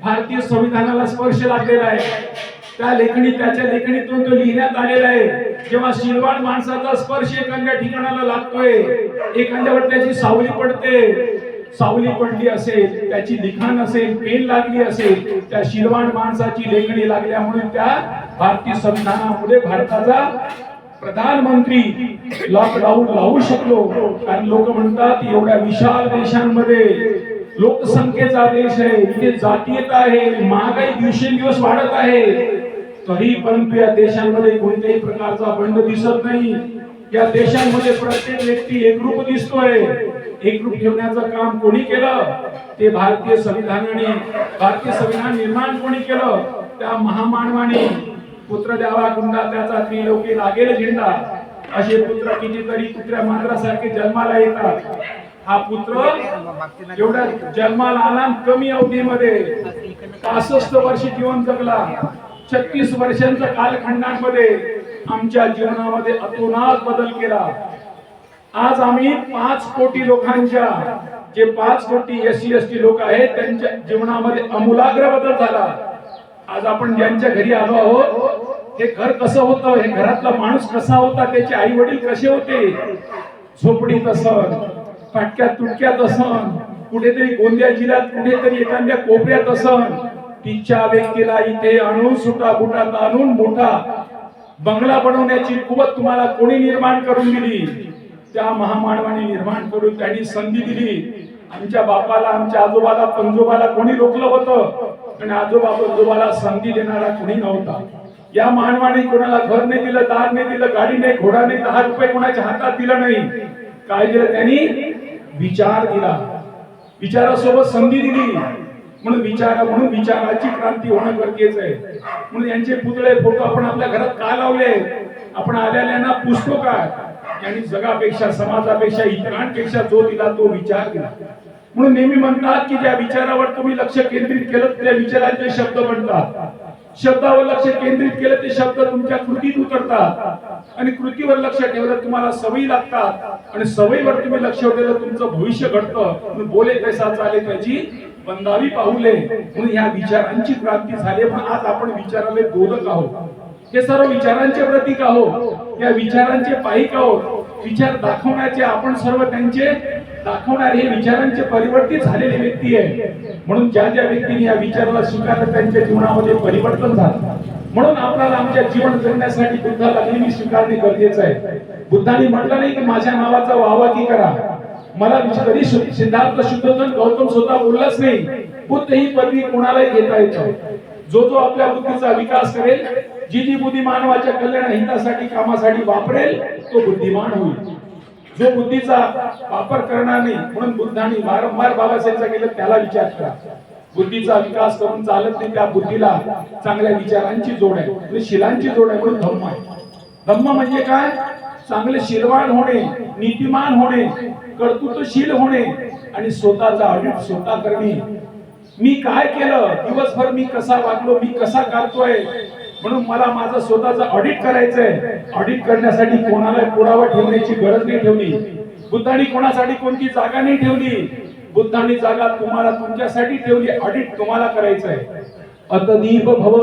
भारतीय संविधानाला स्पर्श लागलेला आहे. त्या लेखणी, त्याच्या लेखणीतून तो लिहिण्यात आलेला आहे. जेव्हा शिलवान माणसाचा स्पर्श एखाद्या ठिकाणाला लागतोय, एखाद्यावर त्याची सावली पडते, सावली पडली असेल, त्याची लिखाण असेल, पेन लागली असेल, त्या शिलवान माणसाची लेखणी लागल्यामुळे त्या भारतीय संविधानामुळे भारताचा प्रधानमंत्री लॉकडाऊन लावू शकलो. कारण लोक म्हणतात एवढ्या विशाल देशांमध्ये, लोकसंख्येचा देश आहे, इथे जातीयता आहे, महागाई दिवसेंदिवस वाढत आहे, तरी परंतु या देशांमध्ये कोणत्याही प्रकारचा बंड दिसत नाही. या देशामध्ये प्रत्येक व्यक्ती एकरूप दिसतोय. एकरूप ठेवण्याचं काम कोणी केलं? ते भारतीय संविधानाने, भारतीय संविधान निर्माण कोणी केलं? त्या महामानवाने. पुत्र द्यावा गुंडा त्याचा त्रिलोकी लागेल झेंडा, असे पुत्र कितीतरी कुत्र्या मांजरासारखे जन्माला येतात. हा पुत्र एवढ्या जन्माला आला कमी अवधीमध्ये 65 वर्ष जीवन जगला. 36 वर्षांच्या कालखंडामध्ये आमच्या जीवनामध्ये अतोनात बदल केला. आज आम्ही 5 कोटी लोकांच्या, जे 5 कोटी SC ST लोक आहेत त्यांच्या जीवनामध्ये आमूलाग्र बदल झाला. आज आपण ज्यांच्या घरी आलो आहोत, हे घर कसं होतं, हे घरातला माणूस कसा होता, त्याचे आई वडील कसे होते, झोपडीत असन, फाटक्यात तुटक्यात असन, कुठेतरी गोंदिया जिल्ह्यात कुठेतरी एखाद्या कोपऱ्यात असन, तिच्या व्यक्तीला इथे आणून सुटा बुटात आणून मोठा बंगला बनवण्याची कुवत तुम्हाला कोणी निर्माण करून दिली? त्या महामानवाने निर्माण करून त्यांनी संधी दिली. आमच्या बापाला, आमच्या आजोबाला, पंजोबाला कोणी रोखलं होतं? आणि आजोबा पंजोबाला संधी देणारा कोणी नव्हता. या मानवाने कोणाला घर नाही दिलं, दार नाही दिलं, गाडी नाही, घोडा नाही, 10 रुपये कोणाच्या हातात दिलं नाही. काय दिलं त्यांनी? विचार दिला. विचारासोबत संधी दिली. म्हणून विचाराची क्रांती होणं गरजेचं आहे. म्हणून यांचे पुतळे फोटो आपण आपल्या घरात का लावले? आपण आलेल्यांना पुसतो काय? यांनी जगापेक्षा, समाजापेक्षा, इतरांपेक्षा जो दिला तो विचार दिला. म्हणून नेहमी म्हणतात की ज्या विचारावर तुम्ही लक्ष केंद्रित केलं त्या विचारांचे शब्द बनतात. शब्दावर लक्ष केंद्रित केलं ते शब्द तुमच्या कृतीत उतरतात. आणि कृतीवर लक्ष ठेवलं तुम्हाला सवयी लागतात. आणि सवयीवर तुम्ही लक्ष ठेवलं तुमचं भविष्य घडतं. म्हणून बोले कैसा चाले त्याची बंदावी पाहुले. म्हणून ह्या विचारांची क्रांती झाली. पण आज आपण विचाराले दोलक आहोत. हे सर्व विचारांचे प्रतीक आहोत. या विचारांचे पाईक आहोत. विचार दाखवण्याचे आपण सर्व त्यांचे दाखवणारे हे विचारांचे परिवर्तित झालेले व्यक्ती आहे. म्हणून ज्या ज्या व्यक्तीने या विचाराला स्वीकारलं त्यांच्या जीवनामध्ये परिवर्तन झालं. म्हणून आपल्याला आमच्या जीवन जगण्यासाठी बुद्धाला नेहमी स्वीकारणे गरजेचं आहे. बुद्धाने म्हटलं नाही की माझ्या नावाचा वाहवाकी करा. मला कधी सिद्धार्थ शुद्धोधन गौतम स्वतः बोललाच नाही. बुद्ध ही पदवी कोणालाही घेता येतं. जो जो आपल्या बुद्धीचा विकास करेल, जी बुद्धी मानवाच्या कल्याण हितासाठी कामासाठी वापरेल तो बुद्धिमान होईल. जो बुद्धीचा वापर करणार नाही, म्हणून बुद्धांनी वारंवार बाबासाहेबांचा केलं त्याला विचार करा. बुद्धीचा विकास करून चालत नाही. त्या बुद्धीला चांगल्या विचारांची जोड आहे, म्हणजे शिलांची जोड आहे. म्हणून धम्म आहे. धम्म म्हणजे काय? चांगले शीलवान होणे, नीतिमान होणे, कर्तृत्वशील होणे आणि स्वतःचा ऑडिट स्वतः करणे. मी काय केलं, दिवसभर मी कसा वागलो, मी कसा करतोय, म्हणून मला माझं स्वतःचं ऑडिट करायचंय. ऑडिट करण्यासाठी कोणाला पुरावा ठेवण्याची गरज नाही ठेवली. बुद्धांनी कोणासाठी कोणती जागा नाही ठेवली. बुद्धांनी जागा तुम्हाला तुमच्यासाठी ठेवली. ऑडिट तुम्हाला करायचंय. अतदीप भव,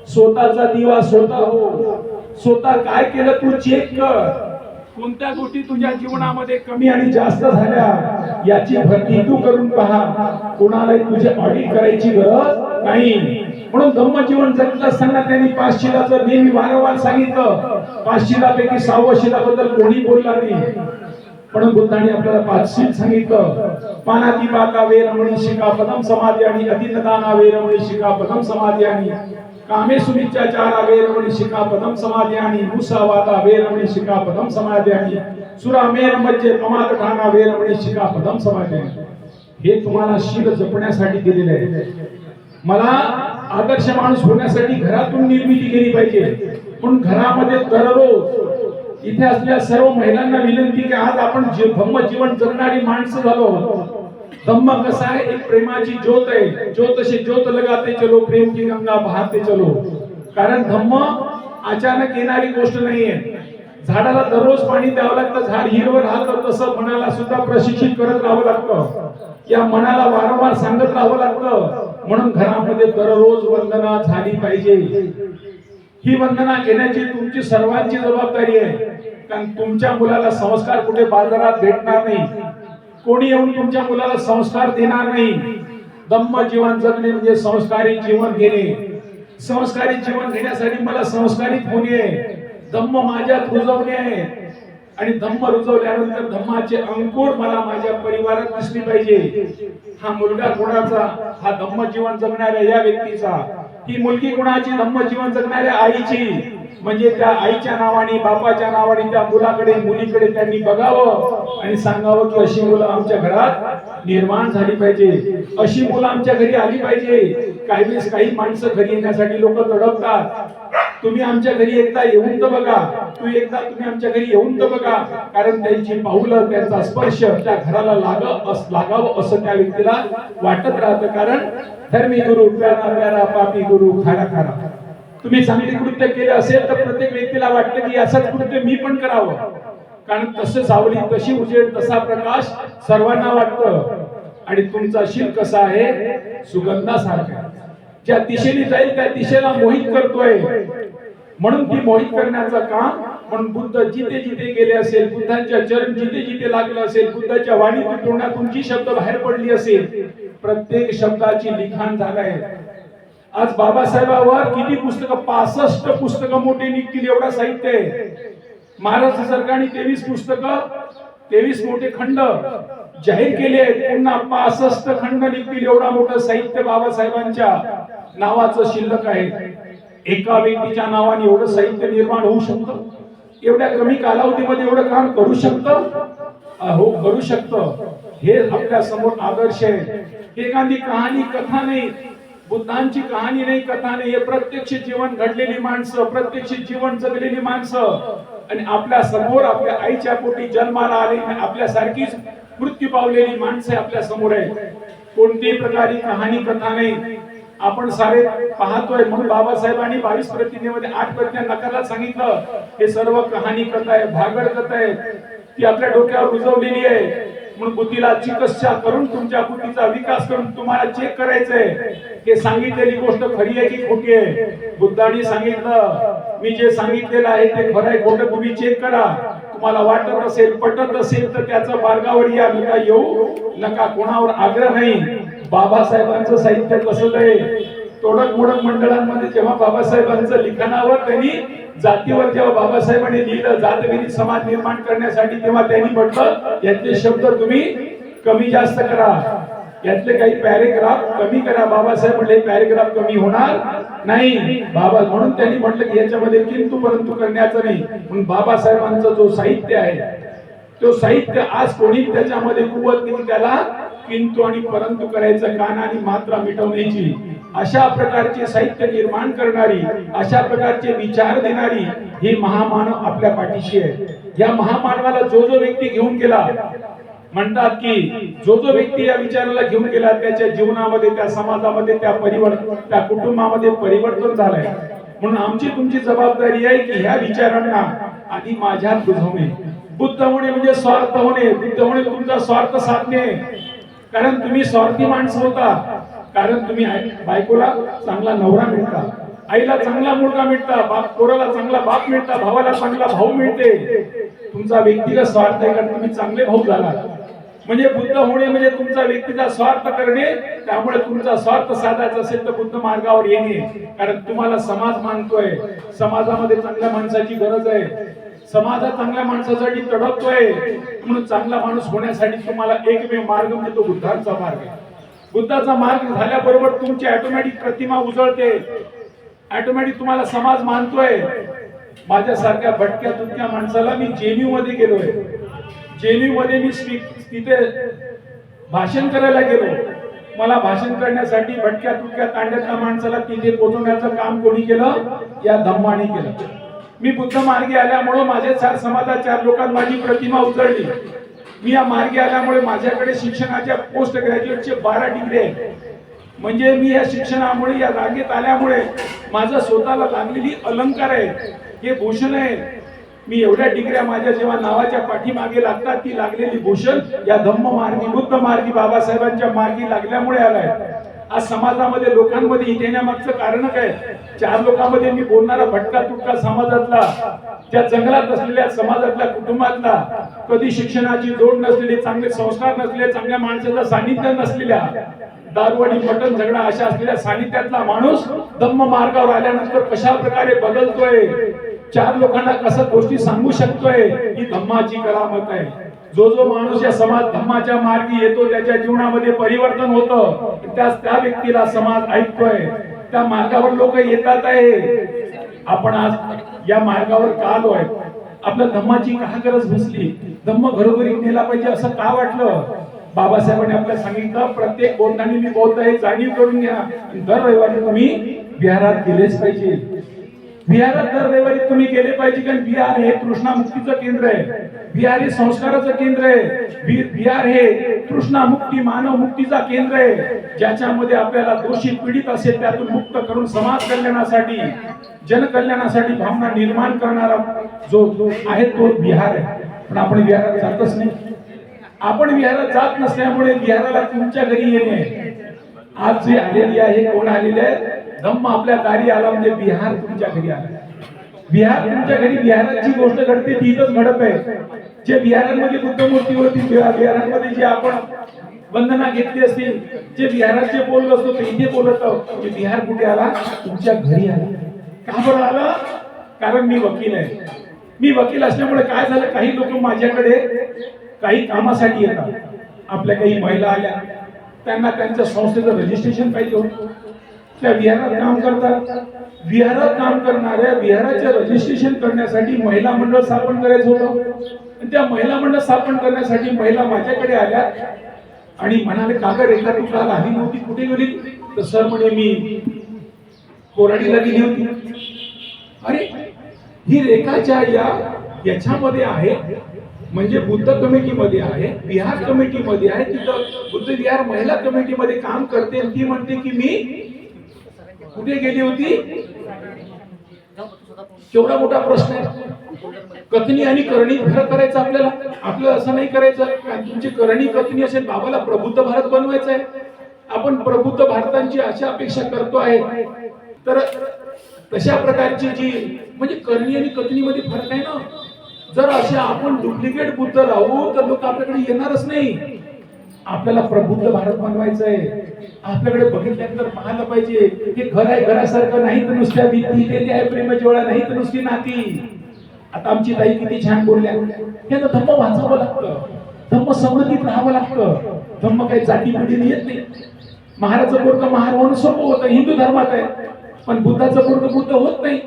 स्वतःचा दिवा स्वतः हो. स्वतः काय केलं तू चेक कर. कोणत्या गोष्टी तुझ्या जीवनामध्ये कमी आणि जास्त झाल्या याची भरती तू करून पहा. कोणालाही तुझे ऑडिट करायची गरज नाही. म्हणून धम्म जीवन जगत असताना त्यांनी 5 शिलाचं नेहमी वारंवार सांगितलं. 5 शिलापैकी 6व्या शिलाबद्दल कोणी बोलला नाही. म्हणून बुद्धांनी आपल्याला 5 शील सांगितलं. पानातिपाता वेरमणी शिखापदम समाधी आणि अतिनदाना वेरमणी शिखापदम समाधी आणि कामेषु मिथ्याचारा वेरमणी शिखापदम समाधी आणि मुसावादा वेरमणी शिखापदम समाधी आणि सुरामेर मज्जे प्रमादठाना वेरमणी शिखापदम समाधी. हे तुम्हाला शील जपण्यासाठी दिलेले आहे. मला आदर्श माणूस होण्यासाठी घरातून निर्मिती केली पाहिजे. म्हणून घरामध्ये दररोज इथे असलेल्या सर्व महिलांना विनंती की आज आपण धम्म जीवन जगणारी माणसं झालो. धम्म कसा आहे? एक प्रेमाची ज्योत आहे. ज्योत से ज्योत लगाते चलो, प्रेम की गंगा बहाते चलो. कारण धम्म अचानक येणारी गोष्ट नाहीये. झाडाला दररोज पाणी द्यावं लागतं. झाड हिरवं राहतं तसं मनाला सुद्धा प्रशिक्षित करत राहावं लागतं. या मनाला वारंवार सांगत राहावं लागतं. म्हणून घरामध्ये दररोज वंदना झाली पाहिजे. ही वंदना घेण्याची तुमची सर्वांची जबाबदारी आहे. कारण तुमच्या मुलाला संस्कार कुठे बाजारात भेटणार नाही. कोणी येऊन तुमच्या मुलाला संस्कार देणार नाही. धम्म जीवन जगणे म्हणजे संस्कारी जीवन घेणे. संस्कारी जीवन घेण्यासाठी मला संस्कारित होणे, धम्म माझ्यात रुजवणे आहे. आणि धम्म रुजवल्यानंतर धम्माचे अंकुर मला माझ्या परिवारात दिसली पाहिजे. हा मुलगा कोणाचा? हा धम्म जीवन जगणाऱ्या या व्यक्तीचा. ही मुलगी कोणाची? धम्म जीवन जगणाऱ्या आईची. म्हणजे त्या आईच्या नावाने बापाच्या नावाने त्या मुलाकडे मुलीकडे त्यांनी बघावं आणि सांगावं की अशी मुलं आमच्या घरात निर्माण झाली पाहिजे, अशी मुलं आमच्या घरी आली पाहिजे. काही वेळेस काही माणसं घरी येण्यासाठी लोक तडपतात. तुम्ही आमच्या घरी एकदा येऊन तर बघा, तुम्ही आमच्या घरी येऊन तर बघा, कारण त्यांची पाऊलं त्यांचा स्पर्श त्या घराला लागावं असं त्या व्यक्तीला वाटत राहतं. कारण धर्मी गुरु प्यारा प्यारा, पापी गुरु खारा खारा. तुम्ही चांगली कृत्य केले असेल तर प्रत्येक व्यक्तीला वाटतं की असंच कृत्य मी पण करावं, कारण तसं सावली तशी उजेड तसा प्रकाश सर्वांना वाटतं. आणि तुमचा शील कसा आहे, सुगंधासारखा, ज्या दिशेने जाईल त्या दिशेला मोहित करतोय. म्हणून ती मोहित करण्याचं काम, म्हणून बुद्ध जिथे जिथे गेले असेल, बुद्धांच्या चरण जिथे जिथे लागलं असेल, बुद्धाच्या वाणीतून तोंडातून जी शब्द बाहेर पडली असेल, प्रत्येक शब्दाची लिखाण झालंय. आज बाबासाहेबांवर किती पुस्तकं, 65 पुस्तकं मोठे निघतील एवढा साहित्य आहे. महाराष्ट्र सरकारने 23 पुस्तकं, 23 मोठे खंड जाहीर केले आहेत. पुन्हा 65 खंड निघतील एवढा मोठं साहित्य बाबासाहेबांच्या नावाचं शिल्लक आहे. एका व्यक्तीच्या नावाने एवढं साहित्य निर्माण होऊ शकतं, एवढ्या कमी कालावधीमध्ये एवढं काम करू शकतं. हो, करू शकतं. हे आपल्या समोर आदर्श आहे. एखादी कहाणी कथा नाही, बुद्धांची कहाणी नाही, कथा नाही. हे प्रत्यक्ष जीवन घडलेली माणसं, प्रत्यक्ष जीवन जगलेली माणसं, आणि आपल्या समोर आपल्या आईच्या पोटी जन्माला आले आपल्यासारखीच मृत्यू पावलेली माणसं आपल्या समोर आहेत. कोणतीही प्रकारची कहाणी कथा नाही. आपण सारे पाहतोय. म्हणून बाबासाहेबांनी 22 प्रतिज्ञेमध्ये 8 प्रतिज्ञा नकाराला सांगितलं, हे सर्व कहाणी कथा आहे, भागड कथा आहे, ती आपल्या डोक्यावर रुजवलेली आहे. म्हणून बुद्धीला चिकित्सा करून तुमच्या बुद्धीचा विकास करून तुम्हाला चेक करायचंय, हे सांगितलेली गोष्ट खरी आहे की खोटी आहे. बुद्धांनी सांगितलं, मी जे सांगितलेलं आहे ते खरं आहे खोटं तुम्ही चेक करा. तुम्हाला वाटत असेल, पटत असेल तर त्याचं मार्गावर या, नका येऊ नका, कोणावर आग्रह नाही. बाबासाहेबांचं साहित्य कसं आहे, तोडक मोडक मंडळांमध्ये जेव्हा बाबासाहेबांचं लिखाणावर त्यांनी जातीवर जेव्हा बाबासाहेबांनी लिहिलं जातविरहित समाज निर्माण करण्यासाठी, तेव्हा त्यांनी म्हटलं यातले शब्द तुम्ही कमी जास्त करा, यातले काही पॅरेग्राफ कमी करा. बाबासाहेब म्हटले पॅरेग्राफ कमी होणार नाही. म्हणून त्यांनी म्हटलं की याच्यामध्ये किंतु परंतु करण्याचं नाही. म्हणून बाबासाहेबांचं जो साहित्य आहे, तो साहित्य आज कोणी त्याच्यामध्ये कुवत नाही, त्याला किंतु आणि परंतु करायचं, काना आणि मात्रा मिटवण्याची. अशा प्रकारचे साहित्य निर्माण करणारी, अशा प्रकारचे विचार देणारी ही महामानव आपल्या पाठीशी आहे. या महामानवाला जो जो व्यक्ती घेऊन गेला, म्हणतात की जो जो व्यक्ती या विचाराला घेऊन गेला त्याच्या जीवनामध्ये, त्या समाजामध्ये, त्या कुटुंबामध्ये परिवर्तन झालंय. म्हणून आमची तुमची जबाबदारी आहे की ह्या विचारांना आधी माझ्यात बुझवणे. बुद्ध होणे म्हणजे स्वार्थ होणे, बुद्ध होणे तुमचा स्वार्थ साधणे. कारण तुम्ही स्वार्थी माणसं होता, कारण तुम्ही बायकोला चांगला नवरा मिळता, आईला चांगला मुलगा मिळता, पोराला चांगला बाप मिळता, भावाला चांगला भाऊ मिळते. तुमचा व्यक्तिगत स्वार्थ आहे, कारण तुम्ही चांगले भाऊ झाला. म्हणजे बुद्ध होणे म्हणजे तुमचा व्यक्तीचा स्वार्थ करणे. त्यामुळे तुमचा स्वार्थ साधायचा असेल तर बुद्ध मार्गावर येणे. कारण तुम्हाला समाज मानतोय, समाजामध्ये चांगल्या माणसाची गरज आहे, समाजात चांगल्या माणसासाठी तडपतोय. म्हणून चांगला माणूस होण्यासाठी तुम्हाला एकमेव मार्ग म्हणजे तो बुद्धांचा मार्ग आहे. बुद्धाचा मार्ग झाल्याबरोबर तुमची ऑटोमॅटिक प्रतिमा उजळते, ऑटोमॅटिक तुम्हाला समाज मानतोय. माझ्यासारख्या भटक्या तुटक्या माणसाला मी जेन्यू मध्ये गेलोय, जेन्यू मध्ये मी तिथे भाषण करायला गेलो. मला भाषण करण्यासाठी भटक्या तुटक्या तांड्यातल्या माणसाला तिथे पोहोचवण्याचं काम कोणी केलं, या धम्माने केलं. मी बुद्ध मार्गे आल्यामुळे माझ्या 4 समाजात 4 लोकांत माझी प्रतिमा उजळली. मी या मार्गे आल्यामुळे माझ्याकडे शिक्षणाच्या पोस्ट ग्रॅज्युएटचे 12 डिग्री आहेत. म्हणजे मी या शिक्षणामुळे, या रांगेत आल्यामुळे माझं स्वतःला लागलेली अलंकार आहे, हे भूषण आहे. मी एवढ्या डिग्र्या माझ्या जेव्हा नावाच्या पाठीमागे लागतात, ती लागलेली भूषण या धम्म मार्गी, बुद्ध मार्गी, बाबासाहेबांच्या मार्गी लागल्यामुळे आलाय. आज समाजामध्ये लोकांमध्ये येण्यामागचं कारण काय? 4 लोकांमध्ये मी बोलणारा भटका तुटका समाजातला, त्या जंगलात असलेल्या समाजातल्या, कुटुंबातला, कधी शिक्षणाची जोड नसलेली, चांगले संस्कार नसलेले, चांगल्या माणसाचं सानिध्य नसलेल्या, दारवाडी मटण झगडा अशा असलेल्या सानिध्यातला माणूस धम्म मार्गावर आल्यानंतर कशा प्रकारे बदलतोय, 4 लोकांना कसं गोष्टी सांगू शकतोय, ही धम्माची करामत आहे. जो जो माणूस या समाज धम्माच्या मार्गी येतो त्याच्या जीवनामध्ये परिवर्तन होतं. त्या व्यक्तीला समाज ऐकतोय, त्या मार्गावर लोक येतात आहे. आपण आज या मार्गावर का आलो आहे, आपल्या धम्माची का गरज बसली, धम्म घरोघरी नेला पाहिजे असं का वाटलं. बाबासाहेबांनी आपल्याला सांगितलं प्रत्येक बोलताना मी बोलत आहे जाणीव करून घ्या. दर रविवारी तुम्ही विहारात गेलेच पाहिजे. विहारात दर रविवारी तुम्ही गेले पाहिजे, कारण विहार हे तृष्णामुक्तीचं केंद्र आहे, विहार हे संस्काराचं केंद्र आहे, विहार हे तृष्णामुक्ती मानव मुक्तीचा केंद्र आहे, ज्याच्यामध्ये आपल्याला दोषी पीडित असेल त्यातून मुक्त करून समाज कल्याणासाठी जनकल्याणासाठी भावना निर्माण करणारा जो आहे तो विहार आहे. पण आपण विहारात जातच नाही. आपण विहारात जात नसल्यामुळे विहाराला तुमच्या घरी येणे. आज जे आलेली आहे कोण आलेले आहे, धम्म आपल्या दारी आला म्हणजे विहार तुमच्या घरी आला. विहार तुमच्या घरी विहाराची गोष्ट घडते ती इथंच घडत आहे. जे विहारांमध्ये बुद्धमूर्ती होती, विहारांमध्ये जे आपण वंदना घेतली असतील, जे विहारात जे बोलत असतो ते इथे बोलत आहोत. विहार कुठे आला, तुमच्या घरी आला. का बरं आला, कारण मी वकील आहे. मी वकील असल्यामुळे काय झालं, काही लोक माझ्याकडे काही कामासाठी येतात. आपल्या काही महिला आल्या, त्यांना त्यांच्या संस्थेचं रजिस्ट्रेशन पाहिजे होतं, त्या विहारात काम करतात. विहारात काम करणाऱ्या विहाराचे रजिस्ट्रेशन करण्यासाठी महिला मंडळ स्थापन करायचं होतं. त्या महिला मंडळ स्थापन करण्यासाठी महिला माझ्याकडे आल्या आणि म्हणाले काका रेखा तू काल आली नव्हती, कुठे गेली. तर सर म्हणे मी कोराडीला गेली होती. अरे ही रेखाच्या याच्यामध्ये आहे, म्हणजे बुद्ध कमिटीमध्ये आहे, विहार कमिटीमध्ये आहे, तिथं बुद्ध विहार महिला कमिटीमध्ये काम करते. ती म्हणते की मी कुठे गेली होती. केवढा मोठा प्रश्न आहे. कथनी आणि करणी फरक करायचा आपल्याला असं नाही करायचं. तुमची करणी कथनी असेल, बाबाला प्रबुद्ध भारत बनवायचं आहे. आपण प्रबुद्ध भारतांची अशा अपेक्षा करतो आहे, तर तशा प्रकारची जी म्हणजे करणी आणि कथनीमध्ये फरक आहे ना. जर असे आपण डुप्लिकेट बुद्ध राहू तर लोक आपल्याकडे येणारच नाही. आपल्याला प्रबुद्ध भारत बनवायचं आहे. आपल्याकडे बघितल्यानंतर पाहायला पाहिजे की घर आहे, घरासारखं नाही तर नुसत्या भीती, ते आहे प्रेमज्वाळा नाही तर नुसती नाती. आता आमची ताई किती छान बोलल्या, यांना धम्म वाचावं लागतं, धम्म समृद्धीत राहावं लागतं. धम्म काही जाती पिढीने येत नाही. महाराजचं पोरगं महार होणं सोपं होतं, हिंदू धर्मात आहे. पण बुद्धाचं पोरगं बुद्ध होत नाही,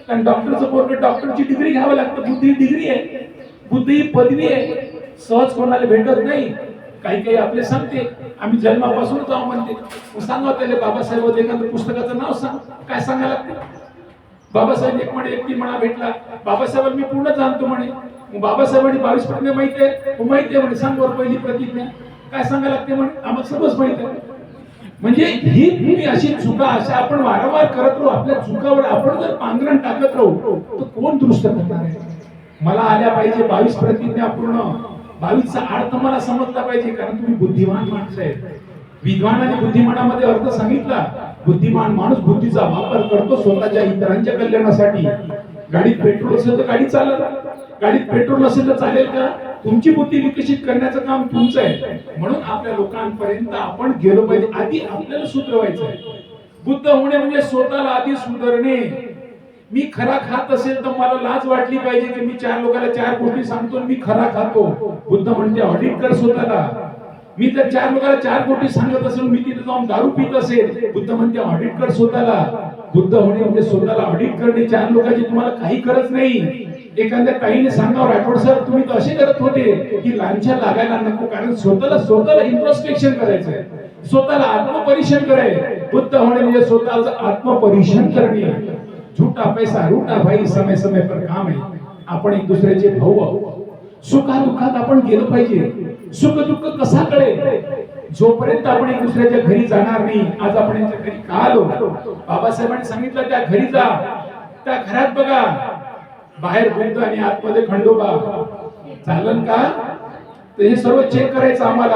कारण डॉक्टरचं पोरगं डॉक्टरची डिग्री घ्यावं लागतं. बुद्ध ही डिग्री आहे, बुद्ध ही पदवी आहे, सहज कोणाला भेटत नाही. काही काही आपले सांगते आम्ही जन्मापासून जाऊ म्हणते. सांगा त्याला बाबासाहेब एखादं पुस्तकाचं नाव सांग, काय सांगायला लागते. बाबासाहेब एक म्हणे व्यक्ती म्हणा भेटला, बाबासाहेब मी पूर्ण जाणतो म्हणे. मग बाबासाहेबांनी 22 प्रतिज्ञा माहिती आहे, माहिती आहे म्हणे. सांग वर पहिली प्रतिज्ञा काय सांगायला लागते म्हणे. आम्हाला सर्वच माहिती आहे. म्हणजे ही तुम्ही अशी चुका अशा आपण वारंवार करत राहू. आपल्या चुकावर आपण जर पांघरण टाकत राहू तर कोण दुरुस्त करणार आहे. मला आल्या पाहिजे 22 प्रतिज्ञा पूर्ण. 22चा अर्थ मला समजला पाहिजे, कारण तुम्ही बुद्धिमान माणसं आहे. विद्वान आणि बुद्धिमानामध्ये अर्थ सांगितला. बुद्धिमान माणूस बुद्धीचा वापर करतो स्वतःच्या इतरांच्या कल्याणासाठी. गाडीत पेट्रोल असेल तर गाडी चालत, गाडीत पेट्रोल नसेल तर चालेल का. तुमची बुद्धी विकसित करण्याचं काम तुमचं आहे. म्हणून आपल्या लोकांपर्यंत आपण गेलो पाहिजे. आधी आपल्याला सुधरवायचं आहे. बुद्ध होणे म्हणजे स्वतःला आधी सुधारणे. मी खरा खात असेल तर मला लाज वाटली पाहिजे की मी 4 लोकांना 4 गोष्टी सांगतो मी खरा खातो. बुद्ध म्हणते ऑडिट कर स्वतःला. मी जर 4 लोकांना 4 गोष्टी सांगत असेल, मी तिथे जाऊन दारू पित असेल, बुद्ध म्हणते ऑडिट कर स्वतःला. बुद्ध होणे म्हणजे स्वतःला ऑडिट करणे. 4 लोकांची तुम्हाला काही गरज नाही. एखाद्या ताईने सांगावं राठोड सर तुम्ही तर असे करत होते की लांछा लागायला नको, कारण स्वतःला इंट्रोस्पेक्शन करायचं आहे, स्वतःला आत्मपरीक्षण करायचं. बुद्ध होणे म्हणजे स्वतःचं आत्मपरीक्षण करणे. झूठा पैसा रूठा भाई, समय समय पर काम आहे. आपण एक दुसऱ्याचे भाऊ आहोत. सुखा दुःखात आपण गेलो पाहिजे. सुख दुःख कसा कळेल, जोपर्यंत आपण एक दुसऱ्याच्या घरी जाणार नाही. आज आपण यांच्या घरी का आलो. बाबासाहेबांनी सांगितलं त्या घरी जा, त्या घरात बघा, बाहेर बुद्ध आणि आतमध्ये खंडोबा. चालन का. तर हे सर्व चेक करायचं आम्हाला,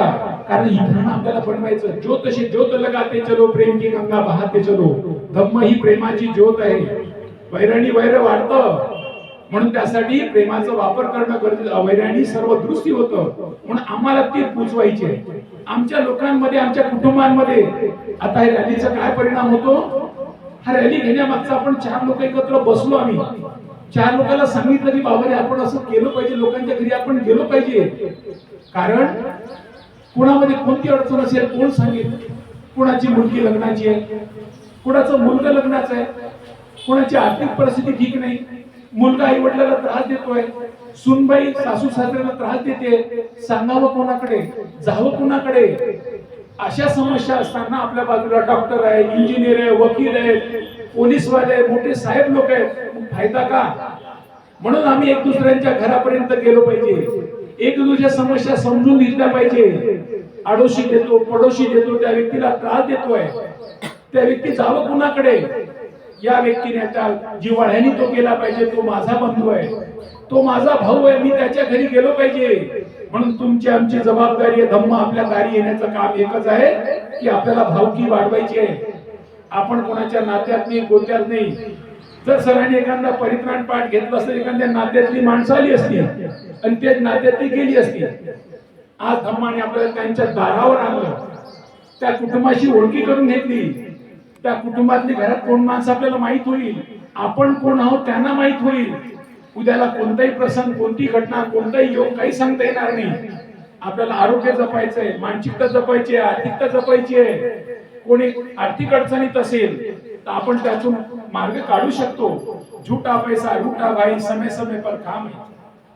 कारण इथं आपल्याला बनवायचं. ज्योत से ज्योत लगाते चलो, प्रेम की गंगा बहाते चलो. धम्म ही प्रेमाची ज्योत आहे. वैराणी वैर वाढतं, म्हणून त्यासाठी प्रेमाचा वापर करणं गरजेचं. वैराणी सर्व दृष्टी होतं, म्हणून आम्हाला ती पोचवायची. आमच्या लोकांमध्ये, आमच्या कुटुंबांमध्ये आता हे रॅलीचा काय परिणाम होतो. हा रॅली घेण्यामागचा आपण 4 लोक एकत्र बसलो. आम्ही 4 लोकांना सांगितलं की बाबारे आपण असं केलं पाहिजे, लोकांच्या घरी आपण गेलो पाहिजे. कारण कुणामध्ये कोणती अडचण असेल कोण सांगेल. कुणाची मुलगी लग्नाची आहे, कुणाचं मुलगा लग्नाचं आहे, कुणाची आर्थिक परिस्थिती ठीक नाही, मुलगा आई वडिलांना त्रास देतोय, सुनबाई सासू सासऱ्याला त्रास देते, सांगावं कोणाकडे, जावं कोणाकडे? अशा समस्या असताना आपल्या बाजूला डॉक्टर आहे, इंजिनियर आहे, वकील आहे, पोलीसवाले आहे, मोठे साहेब लोक आहेत, मग फायदा का? म्हणून आम्ही एक दुसऱ्यांच्या घरापर्यंत गेलो पाहिजे, एक दुसऱ्या समस्या समजून घेतल्या पाहिजे. आडोशी देतो, पडोशी देतो, त्या व्यक्तीला त्रास देतोय, त्या व्यक्ती जावं कुणाकडे? या व्यक्तीने त्या जिव्हाळ्याने तो गेला पाहिजे, तो माझा बंधू आहे, तो माझा भाऊ आहे, मी त्याच्या घरी गेलो पाहिजे. म्हणून तुमची आमची जबाबदारी आहे, धम्म आपल्या दारी येण्याचं काम एकच आहे की आपल्याला भावकी वाढवायची आहे. आपण कोणाच्या नात्यात नाही, गोत्यात नाही. जर सरांनी एखादा परित्राण पाठ घेतला असता, एखाद्या नात्यातली माणसं आली असती आणि ते नात्यातली गेली असती. आज धम्माने आपल्याला त्यांच्या दारावर आणलं, त्या कुटुंबाशी ओळखी करून घेतली, त्या कुटुंबातली घरात कोण माणसं आपल्याला माहित होईल, आपण कोण आहोत त्यांना माहित होईल. उद्याला कोणताही प्रसंग, कोणती घटना, कोणताही योग काही सांगता येणार नाही. आपल्याला आरोग्य जपायचंय, मानसिकता जपायची आहे, आर्थिकता जपायची आहे. कोणी आर्थिक अडचणीत असेल तर आपण त्यातून मार्ग काढू शकतो. झूठा पैसा रूठा भाई, समय समय पर काम आहे.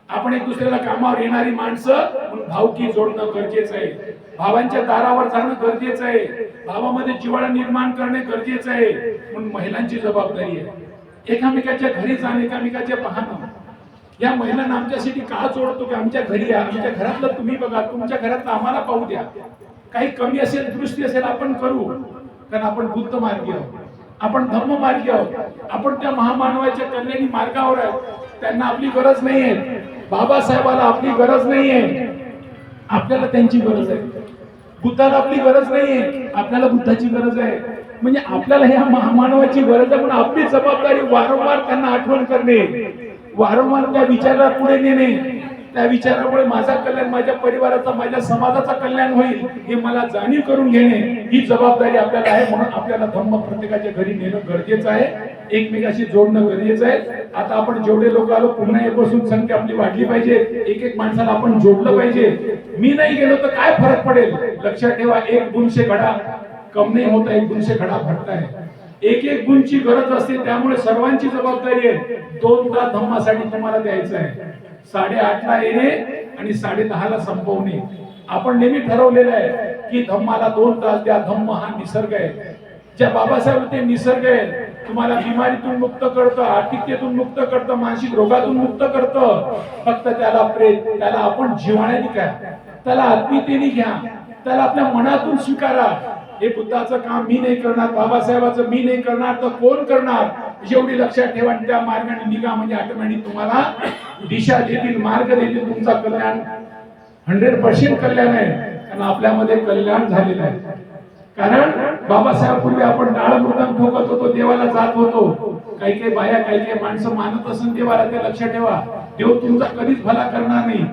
आपण एक दुसऱ्याला कामावर येणारी माणसं म्हणून भावकी जोडणं गरजेचं आहे. भावांच्या दारावर जाणं गरजेचं आहे. भावामध्ये जिव्हाळा निर्माण करणे गरजेचं आहे. म्हणून महिलांची जबाबदारी आहे एकामेकाच्या घरी जाणं, एकामेकाच्या पाहणं. या महिलांना आमच्यासाठी का जोडतो की आमच्या घरी या, आमच्या घरातलं तुम्ही बघा, तुमच्या घरातलं आम्हाला पाहू द्या. काही कमी असेल, दृष्टी असेल आपण करू, कारण आपण बुद्ध मार्गी आहोत, आपण धम्म मार्गी आहोत, आपण त्या महामानवाच्या कल्याणी मार्गावर आहोत. त्यांना आपली गरज नाहीये, बाबासाहेबाला आपली गरज नाहीये, आपल्याला त्यांची गरज आहे. बुद्धाला आपली गरज नाहीये, आपल्याला बुद्धाची गरज आहे. म्हणजे आपल्याला ह्या महामानवाची गरज आहे. पण आपली जबाबदारी वारंवार त्यांना आठवण करणे, वारंवार त्या विचाराला पुढे नेणे. त्या विचारामुळे माझा कल्याण, माझ्या परिवाराचा, माझ्या समाजाचा कल्याण होईल हे मला जाणीव करून घेणे, ही जबाबदारी आपल्याला आहे. म्हणून आपल्याला धम्म प्रत्येकाच्या घरी नेणं गरजेचं आहे, एकमेकाशी जोडणं गरजेचं आहे. आता आपण जेवढे लोक आलो, पुन्हा एकपासून संख्या आपली वाढली पाहिजे. एक एक माणसाला आपण जोडलं पाहिजे. मी नाही गेलो तर काय फरक पडेल? लक्षात ठेवा, एक गुणशे घडा कम नाही होता, एक गुणशे घडा भरताय. एक एक गुणची गरज असते, त्यामुळे सर्वांची जबाबदारी आहे. 2 तास धम्मासाठी तुम्हाला द्यायचं आहे. 8:30ला येणे आणि 10:30ला संपवणे. आपण नेहमी ठरवलेलं आहे की धम्माला 2 तास द्या. धम्म हा निसर्ग आहे. ज्या बाबासाहेब ते निसर्ग आहे, तुम्हाला बिमारीतून मुक्त करतं, आर्थिकतेतून मुक्त करतं, मानसिक रोगातून मुक्त करतं. फक्त त्याला प्रेम, त्याला आपण जिव्हाळ्याने घ्या, त्याला आत्मीयतेने घ्या, त्याला आपल्या मनातून स्वीकारा. हे बुद्धाचं काम मी नाही करणार, बाबासाहेबाचं मी नाही करणार, तर कोण करणार? एवढी लक्षात ठेवा. त्या मार्गाने निघा, म्हणजे ऑटोमॅटिक तुम्हाला दिशा देतील, मार्ग देतील. तुमचा कल्याण 100% कल्याण आहे, कारण आपल्यामध्ये कल्याण झालेलं आहे. कारण बाबासाहेब पूर्वी आपण टाळ मृदंग ठोकत होतो, देवाला जात होतो. काही काही बाया, काही काही माणसं मानत असून देवाला, ते लक्षात ठेवा. देव तुमचा कधीच भला करणार नाही.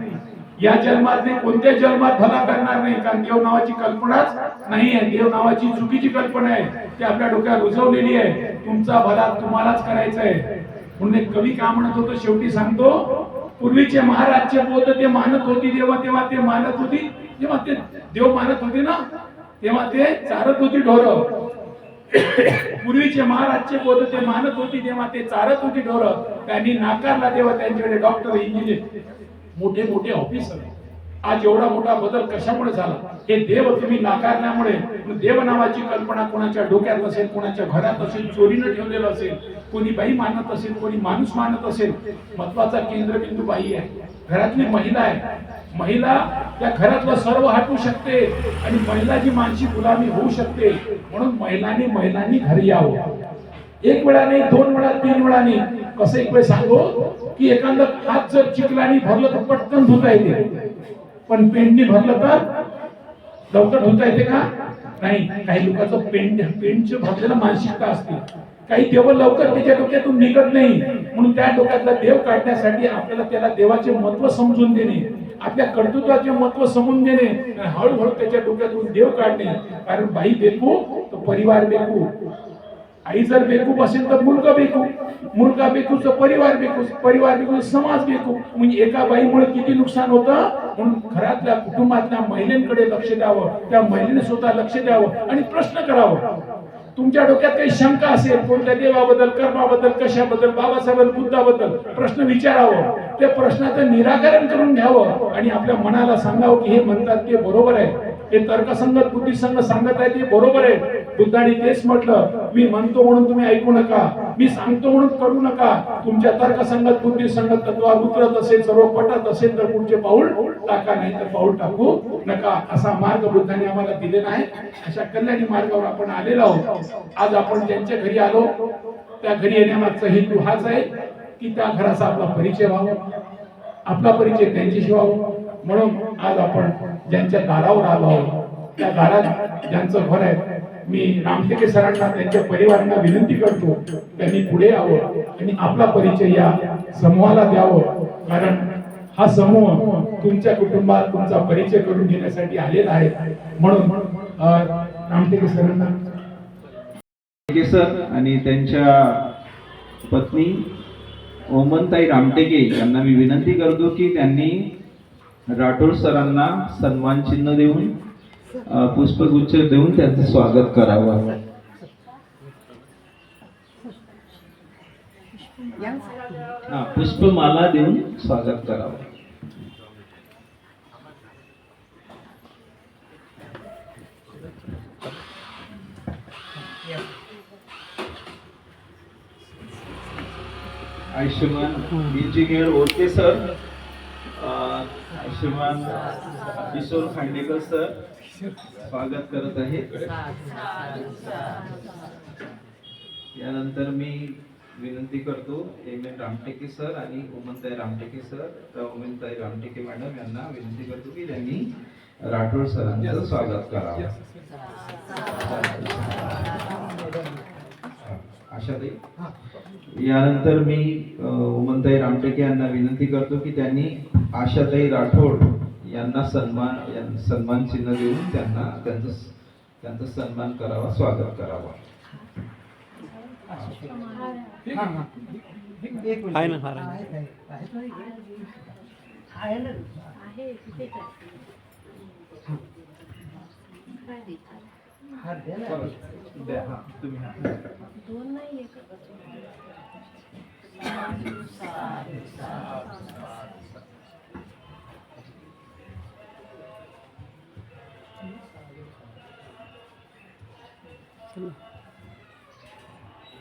या जन्मात नाही, कोणत्या जन्मात भला करणार नाही. कारण देव नावाची कल्पनाच नाही आहे. देव नावाची चुकीची कल्पना आहे, ती आपल्या डोक्यात रुजवलेली आहे. तुमचा भला तुम्हालाच करायचा आहे. म्हणून एक कवी का म्हणत होतो, शेवटी सांगतो, पूर्वीचे महाराजचे बोध ते मानत होती देवा, तेव्हा ते मानत होती, तेव्हा ते देव मानत होते ना, तेव्हा ते चारत होती ढोरं. पूर्वीचे महाराजचे बोध ते मानत होती, तेव्हा ते चारत होती ढोरं. त्यांनी नाकारला तेव्हा त्यांच्याकडे डॉक्टर, इंजिनियर, मोठे मोठे ऑफिसर. आज एवढा मोठा बदल कशामुळे झाला? हे देव तुम्ही नाकारल्यामुळे. देव नावाची कल्पना कोणाच्या डोक्यात असेल, कोणाच्या घरात असेल, चोरीनं ठेवलेलं असेल, कोणी बाई मानत असेल, कोणी माणूस मानत असेल. महत्वाचा केंद्रबिंदू बाई आहे, घरातली महिला आहे. महिला त्या घरातलं सर्व हटवू शकते आणि महिला जी मानसिक गुलामी होऊ शकते. म्हणून महिलांनी घरी यावं. एक वेळा नाही, 2 वेळा, 3 वेळा नाही. कसं एक वेळ सांगू की एखादा हात जर चिखलाने भरलं तर पटकन धुता येते, पण पेंटनी भरलं तर लवकर धुता येते का? नाही. काही लोकांचं पेंटचं भरलेलं मानसिकता असते. काही देव लवकर त्याच्या डोक्यातून निघत नाही. म्हणून त्या डोक्यातला देव काढण्यासाठी आपल्याला त्याला देवाचे महत्व समजून देणे, आपल्या कर्तृत्वाचे महत्व समजून देणे, हळूहळू त्याच्या डोक्यातून देव काढणे. कारण बाई बेकू तर परिवार बेकू. आई जर बेकूफ असेल तर मुलगा बेकूफ, मुलगा बेकूफ तर परिवार बेकूफ, परिवार बेकूफ समाज बेकूफ. म्हणजे एका बाईमुळे किती नुकसान होतं. म्हणून घरातल्या, कुटुंबातल्या महिलांकडे लक्ष द्यावं, त्या महिलेने स्वतः लक्ष द्यावं आणि प्रश्न करावं. तुमच्या डोक्यात काही शंका असेल कोणत्या देवाबद्दल, कर्माबद्दल, कशाबद्दल, बाबासाहेबांबद्दल, बुद्धाबद्दल प्रश्न विचारावं, त्या प्रश्नाचं निराकरण करून घ्यावं आणि आपल्या मनाला सांगावं की हे म्हणतात ते बरोबर आहे, हे तर्कसंगत बुद्धिसंगत सांगत आहे ते बरोबर आहे. बुद्धाने तेच म्हटलं, मी म्हणतो म्हणून तुम्ही ऐकू नका, मी सांगतो म्हणून करू नका. तुमच्या तर्कसंगत बुद्धिसंगत तत्वावर उतरत असेल, सर्व पटत असेल तर पुढचे पाऊल टाका, नाही तर पाऊल टाकू नका. असा मार्ग बुद्धाने आम्हाला दिलेला आहे. अशा कल्याणी मार्गावर आपण आलेलो आहोत. आज आपण ज्यांच्या घरी आलो त्या घरी येण्यामागचा हेतू हाच आहे की त्या घराचा आपला परिचय व्हावा, आपला परिचय त्यांच्याशी व्हावा. म्हणून आज आपण ज्यांच्या दारावर आलो आहोत त्या दारात ज्यांचं घर आहे, मी रामटेके सरांना त्यांच्या परिवारांना विनंती करतो त्यांनी पुढे यावं आणि आपला परिचय या समूहाला द्यावं. कारण हा समूह तुमच्या कुटुंबात तुमचा परिचय करून घेण्यासाठी आलेला आहे. म्हणून रामटेके सरांना सर आणि त्यांच्या पत्नी ओमनताई रामटेके यांना मी विनंती करतो की त्यांनी राठोड सरांना सन्मान चिन्ह देऊन पुष्पगुच्छ देऊन त्यांचं स्वागत करावं. पुष्पमाला देऊन स्वागत करावं. आयुष्यमान इंजिनियर ओके सर, आयुष्यमान किशोर खांडेकर सर स्वागत करत आहे. यानंतर मी विनंती करतो एम.एन. रामटेके सर आणि ओमनताई रामटेके सर, ओमनताई रामटेके मॅडम यांना विनंती करतो की त्यांनी राठोड सरांचं स्वागत करावं. आशाताई. यानंतर मी ओमनताई रामटेके यांना विनंती करतो की त्यांनी आशाताई राठोड यांना सन्मान चिन्ह देऊन त्यांचा सन्मान करावा, स्वागत करावा. आहे तिथेच आहे. दोन नाही एकच.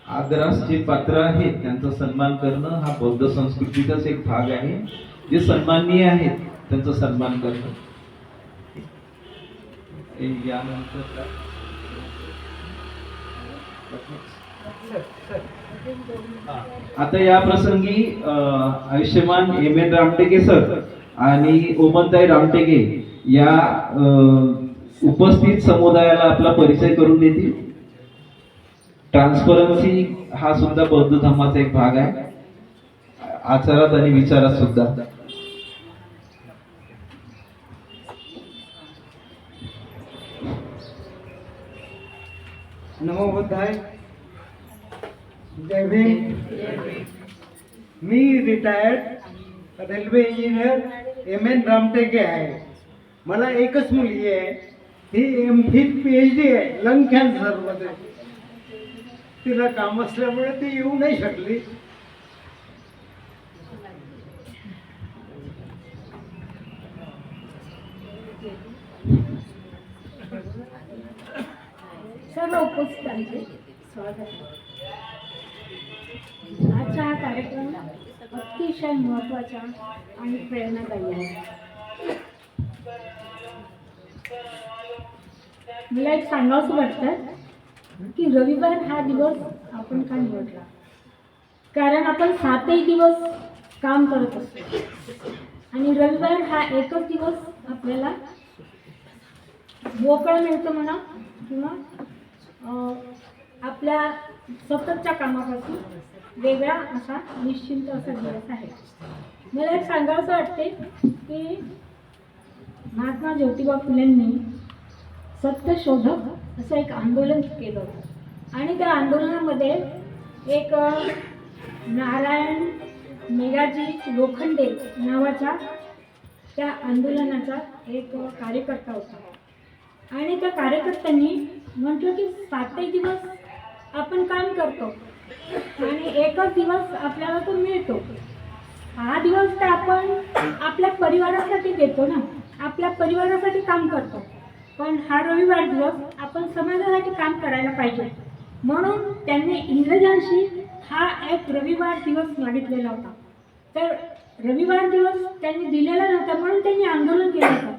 आदरास जे पात्र आहेत त्यांचा सन्मान करणं हा बौद्ध संस्कृतीचाच एक भाग आहे. जे सन्माननीय आहेत त्यांचा सन्मान करणं. यानंतर आता या प्रसंगी आयुष्यमान एम.एन. रामटेके सर आणि ओमनताई रामटेके या उपस्थित समुदायाला आपला परिचय करून देतील. ट्रान्सपरन्सी हा सुद्धा बौद्ध धर्माचा एक भाग आहे, आचारात आणि विचारात सुद्धा. नमो बुद्धाय. जय भीम. मी retired railway engineer M N. Ramteke आहे. मला एकच मुलगी आहे, ती M.Phil PhD आहे लंग कॅन्सर मध्ये. तिला काम असल्यामुळे ती येऊ नाही शकली. सर्व उपस्थितांचे स्वागत आहे. आजचा हा कार्यक्रम अतिशय महत्त्वाचा आणि प्रेरणादायी आहे. मला एक सांगावंसं वाटतं की रविवार हा दिवस आपण का निवडला, कारण आपण 7ही दिवस काम करत असतो आणि रविवार हा एकच दिवस आपल्याला मोकळं मिळतं म्हणा किंवा आपल्या सततच्या कामापासून वेगळा असा निश्चिंत असा दिवस आहे. मला एक सांगावंसं वाटते की महात्मा ज्योतिबा फुलेंनी सत्यशोधक असं एक आंदोलन केलं होतं आणि त्या आंदोलनामध्ये एक नारायण मेघाजी लोखंडे नावाचा त्या आंदोलनाचा एक कार्यकर्ता होता आणि त्या कार्यकर्त्यांनी म्हटलं की 7ही दिवस आपण काम करतो आणि एकच दिवस आपल्याला तो मिळतो. हा दिवस तर आपण आपल्या परिवारासाठी देतो ना, आपल्या परिवारासाठी काम करतो. पण हा रविवार दिवस आपण समाजासाठी काम करायला पाहिजे. म्हणून त्यांनी इंग्रजांशी हा एक रविवार दिवस मागितलेला होता. तर रविवार दिवस त्यांनी दिलेला नव्हता म्हणून त्यांनी आंदोलन केलं होतं.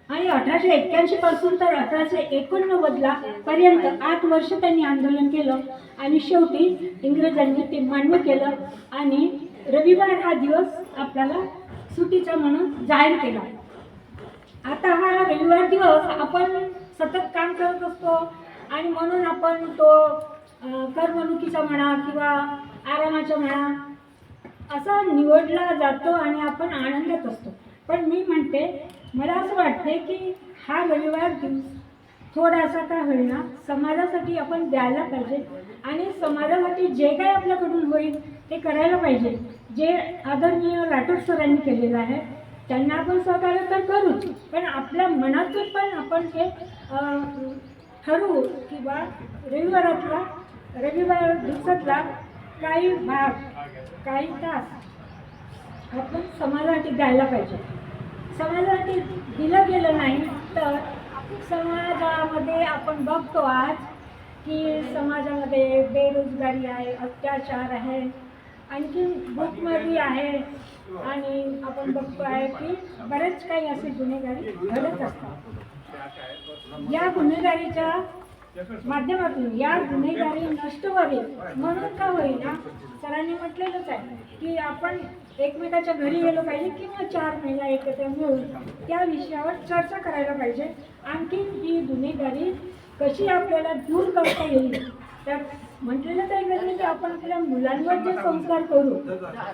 आणि 1881 पासून तर 1889 पर्यंत 8 वर्ष त्यांनी आंदोलन केलं आणि शेवटी इंग्रजांनी ते मान्य केलं आणि रविवार हा दिवस आपल्याला सुट्टीचा म्हणून जाहीर केला. आता हा रविवार दिवस आपण सतत काम करत असतो आणि म्हणून आपण तो करमणुकीचा म्हणा किंवा आरामाचा म्हणा असा निवडला जातो आणि आपण आनंदात असतो. पण मी म्हणते, मला असं वाटते की हा रविवार दिवस थोडासा का होईना समाजासाठी आपण द्यायला पाहिजे आणि समाजासाठी जे काही आपल्याकडून होईल ते करायला पाहिजे. जे आदरणीय राठोड सरांनी केलेलं आहे त्यांना आपण सहकार्य तर करूच, पण आपल्या मनातून पण आपण हे ठरवू की बा रविवार दिवसातला काही भाग काही तास आपण समाजासाठी द्यायला पाहिजे. समाजासाठी दिलं गेलं नाही तर समाजामध्ये आपण बघतो आज की समाजामध्ये बेरोजगारी आहे, अत्याचार आहे, आणखी भूकमारी आहे आणि आपण बघतो आहे की बरेच काही असे गुन्हेगारी घडत असतात. या गुन्हेगारीच्या माध्यमातून या गुन्हेगारी नष्ट व्हावी म्हणून का होईना सरांनी म्हटलेलंच आहे की आपण एकमेकाच्या घरी गेलो पाहिजे किंवा 4 महिला एकत्र मिळून त्या विषयावर चर्चा करायला पाहिजे. आणखी ही गुन्हेगारी कशी आपल्याला दूर करता येईल. तर म्हटलेलं तर एकदा की आपण आपल्या मुलांवर जे संस्कार करू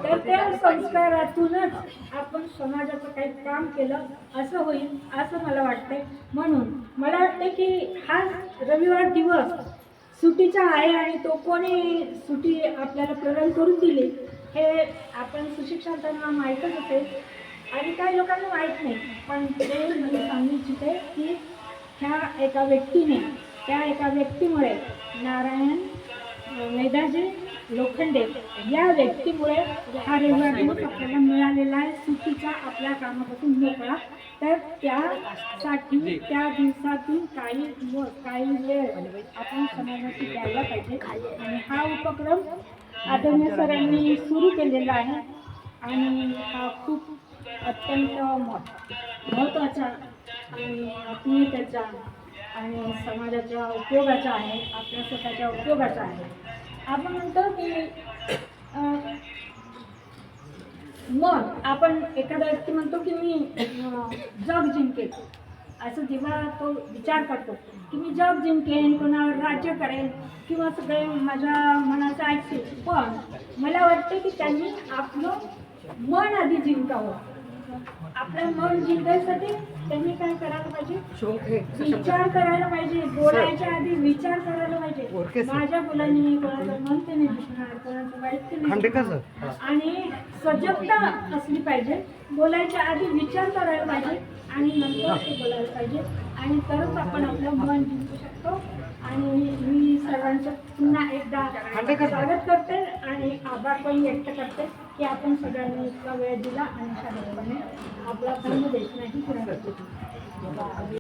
तर त्या संस्कारातूनच आपण समाजाचं काही काम केलं असं होईल असं मला वाटतंय. म्हणून मला वाटते की हा रविवार दिवस सुट्टीचा आहे आणि तो कोणी सुट्टी आपल्याला प्रदान करून दिली हे आपण सुशिक्षितांना माहीतच असेल आणि काही लोकांना माहीत नाही. पण ते मला सांगू इच्छिते की ह्या एका व्यक्तीमुळे नारायण मेधाजी लोखंडे या व्यक्तीमुळे हा रविवार दिवस आपल्याला मिळालेला आहे सुट्टीचा आपल्या कामापासून मोकळा. तर त्यासाठी त्या दिवसातून काही वेळ आपण समाजासाठी द्यायला पाहिजे आणि हा उपक्रम आदरणीय सरांनी सुरू केलेला आहे आणि हा खूप अत्यंत महत्त्वाचा आणि आत्मीयतेचा आणि समाजाच्या उपयोगाचा आहे, आपल्या स्वतःच्या उपयोगाचा आहे. आपण म्हणतो की मग आपण एखादा व्यक्ती म्हणतो की मी जग जिंकेन, असं जेव्हा तो विचार करतो की मी जग जिंकेन, कोणावर राज्य करेन किंवा सगळे माझ्या मनाचं ऐकतील, पण मला वाटतं की त्यांनी आपलं मन आधी जिंकावं. आपलं मन जिंकायसाठी त्यांनी काय करायला पाहिजे, विचार करायला पाहिजे. बोलायच्या आधी विचार करायला पाहिजे. माझ्या मुलांनी कोणाचं मन ते नाही दिसणार, कोणाचं वाईट ते नाही, आणि सजगता असली पाहिजे. बोलायच्या आधी विचार करायला पाहिजे आणि नंतर ते बोलायला पाहिजे आणि तरच आपण आपलं मन जिंकू शकतो. आणि मी सर्वांचं पुन्हा एकदा स्वागत करते आणि आभार पण व्यक्त करते की आपण सगळ्यांनी इतका वेळ दिला आणि शांतपणे आपला धर्मदेश नाही पुढे